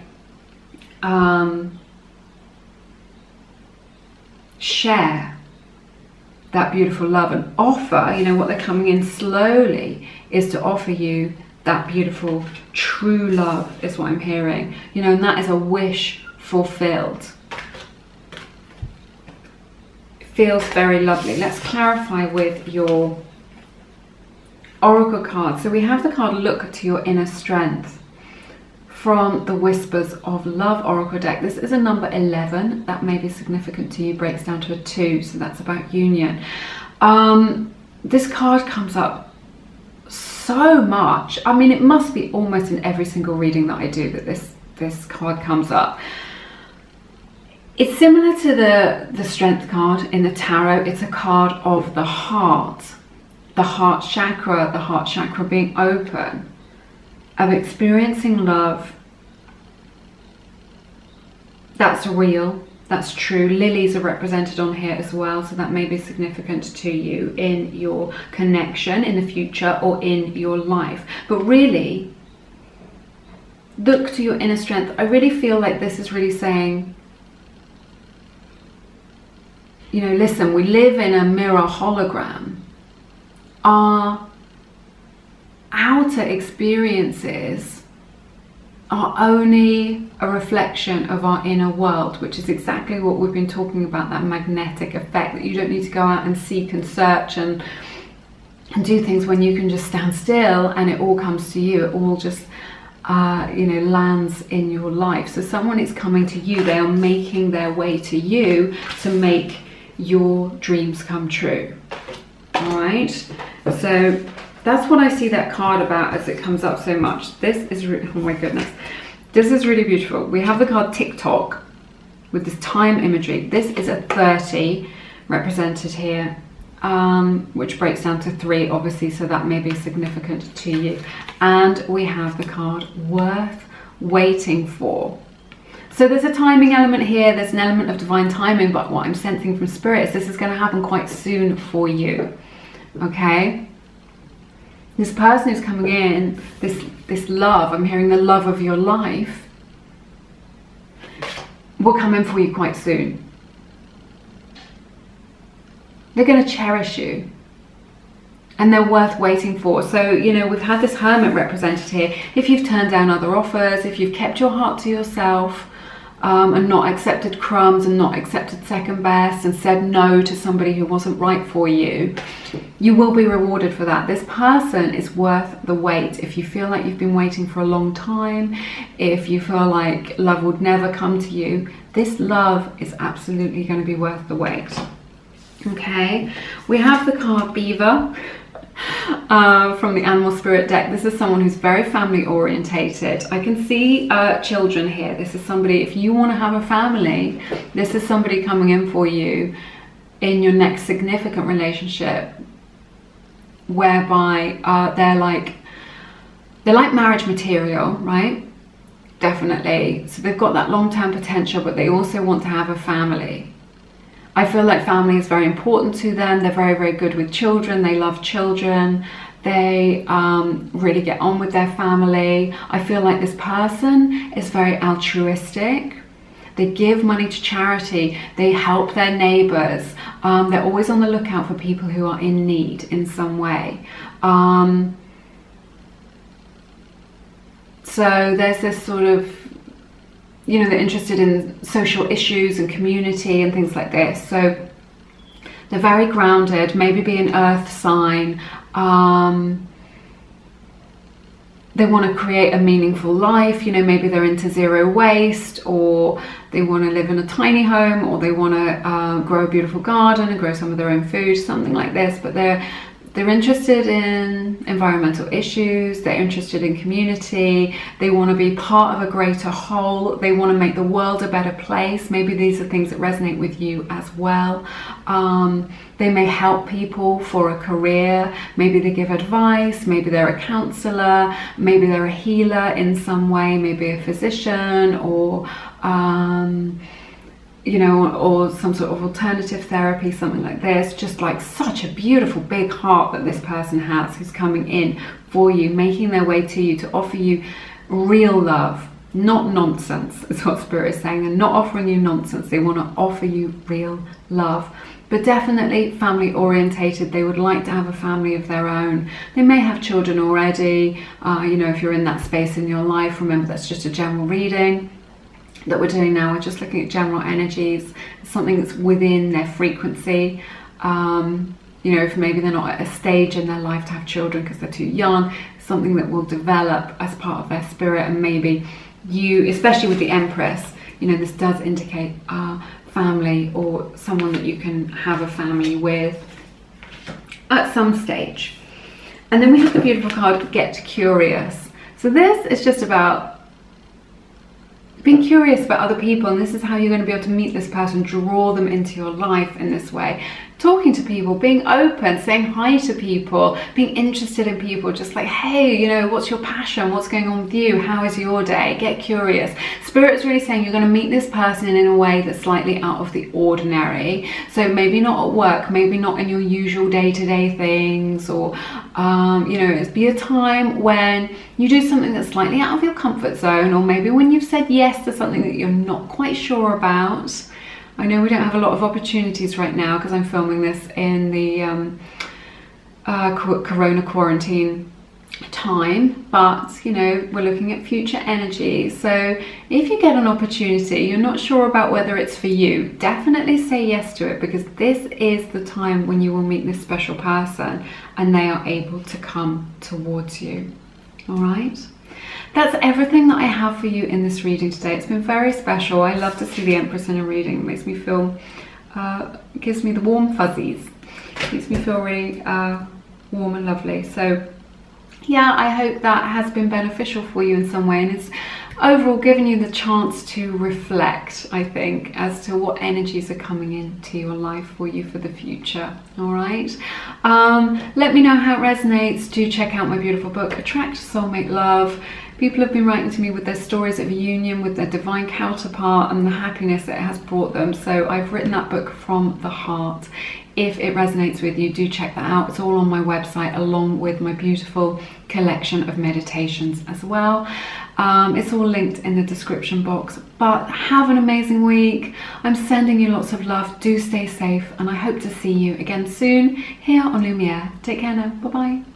share that beautiful love and offer, you know, what they're coming in slowly is to offer you that beautiful true love, is what I'm hearing, you know, and that is a wish fulfilled. It feels very lovely. Let's clarify with your oracle card. So we have the card Look to Your Inner Strength from the Whispers of Love Oracle deck. This is a number 11. That may be significant to you, breaks down to a 2, so that's about union. This card comes up so much. I mean, it must be almost in every single reading that I do that this card comes up. It's similar to the Strength card in the tarot. It's a card of the heart chakra being open, of experiencing love that's real, that's true. Lilies are represented on here as well, so that may be significant to you in your connection in the future or in your life. But really, look to your inner strength. I really feel like this is really saying, you know, listen, we live in a mirror hologram. Our outer experiences are only a reflection of our inner world, which is exactly what we've been talking about, that magnetic effect, that you don't need to go out and seek and search and do things when you can just stand still and it all comes to you. It all just you know, lands in your life. So someone is coming to you, they are making their way to you to make your dreams come true. All right, so that's what I see that card about as it comes up so much. This is, oh my goodness, this is really beautiful. We have the card TikTok with this time imagery. This is a 30 represented here, which breaks down to 3, obviously, so that may be significant to you. And we have the card Worth Waiting For. So there's a timing element here, there's an element of divine timing, but what I'm sensing from spirit is this is going to happen quite soon for you. Okay, this person who's coming in, this love, I'm hearing the love of your life, will come in for you quite soon. They're going to cherish you and they're worth waiting for. So, you know, we've had this Hermit represented here. If you've turned down other offers, if you've kept your heart to yourself, and not accepted crumbs and not accepted second best and said no to somebody who wasn't right for you, you will be rewarded for that. This person is worth the wait. If you feel like you've been waiting for a long time, if you feel like love would never come to you, this love is absolutely going to be worth the wait. Okay, we have the card Beaver from the Animal Spirit deck. This is someone who's very family orientated. I can see children here. This is somebody, if you want to have a family, this is somebody coming in for you in your next significant relationship, whereby they're like marriage material, right? Definitely. So they've got that long-term potential, but they also want to have a family. I feel like family is very important to them. They're very, very good with children. They love children. They really get on with their family. I feel like this person is very altruistic. They give money to charity. They help their neighbors. They're always on the lookout for people who are in need in some way. So there's this sort of, you know, they're interested in social issues and community and things like this. So they're very grounded, maybe be an earth sign. They want to create a meaningful life, you know, maybe they're into zero waste, or they want to live in a tiny home, or they want to grow a beautiful garden and grow some of their own food, something like this. But they're They're interested in environmental issues, they're interested in community, they want to be part of a greater whole, they want to make the world a better place. Maybe these are things that resonate with you as well. They may help people for a career, maybe they give advice, maybe they're a counselor, maybe they're a healer in some way, maybe a physician, or you know, or some sort of alternative therapy, something like this. Just like such a beautiful big heart that this person has, who's coming in for you, making their way to you to offer you real love, not nonsense, is what Spirit is saying. They're not offering you nonsense, they want to offer you real love. But definitely family orientated. They would like to have a family of their own. They may have children already. You know, if you're in that space in your life, remember that's just a general reading that we're doing now. We're just looking at general energies, something that's within their frequency. You know, if maybe they're not at a stage in their life to have children because they're too young, something that will develop as part of their spirit. And maybe you, especially with the Empress, you know, this does indicate family, or someone that you can have a family with at some stage. And then we have the beautiful card, Get Curious. So this is just about being curious about other people, and this is how you're going to be able to meet this person, draw them into your life in this way. Talking to people, being open, saying hi to people, being interested in people, just like, hey, you know, what's your passion? What's going on with you? How is your day? Get curious. Spirit's really saying you're going to meet this person in a way that's slightly out of the ordinary. So maybe not at work, maybe not in your usual day-to-day things, or, you know, it'd be a time when you do something that's slightly out of your comfort zone, or maybe when you've said yes to something that you're not quite sure about. I know we don't have a lot of opportunities right now because I'm filming this in the Corona quarantine time, but you know, we're looking at future energy. So if you get an opportunity, you're not sure about whether it's for you, definitely say yes to it, because this is the time when you will meet this special person and they are able to come towards you. All right. That's everything that I have for you in this reading today. It's been very special. I love to see the Empress in a reading. It makes me feel, gives me the warm fuzzies. It makes me feel really warm and lovely. So yeah, I hope that has been beneficial for you in some way, and it's overall given you the chance to reflect, I think, as to what energies are coming into your life for you for the future. All right. Let me know how it resonates. Do check out my beautiful book, Attract Soulmate Love. People have been writing to me with their stories of union with their divine counterpart and the happiness that it has brought them. So I've written that book from the heart. If it resonates with you, do check that out. It's all on my website, along with my beautiful collection of meditations as well. It's all linked in the description box. But have an amazing week. I'm sending you lots of love. Do stay safe, and I hope to see you again soon here on Lumiere. Take care now. Bye-bye.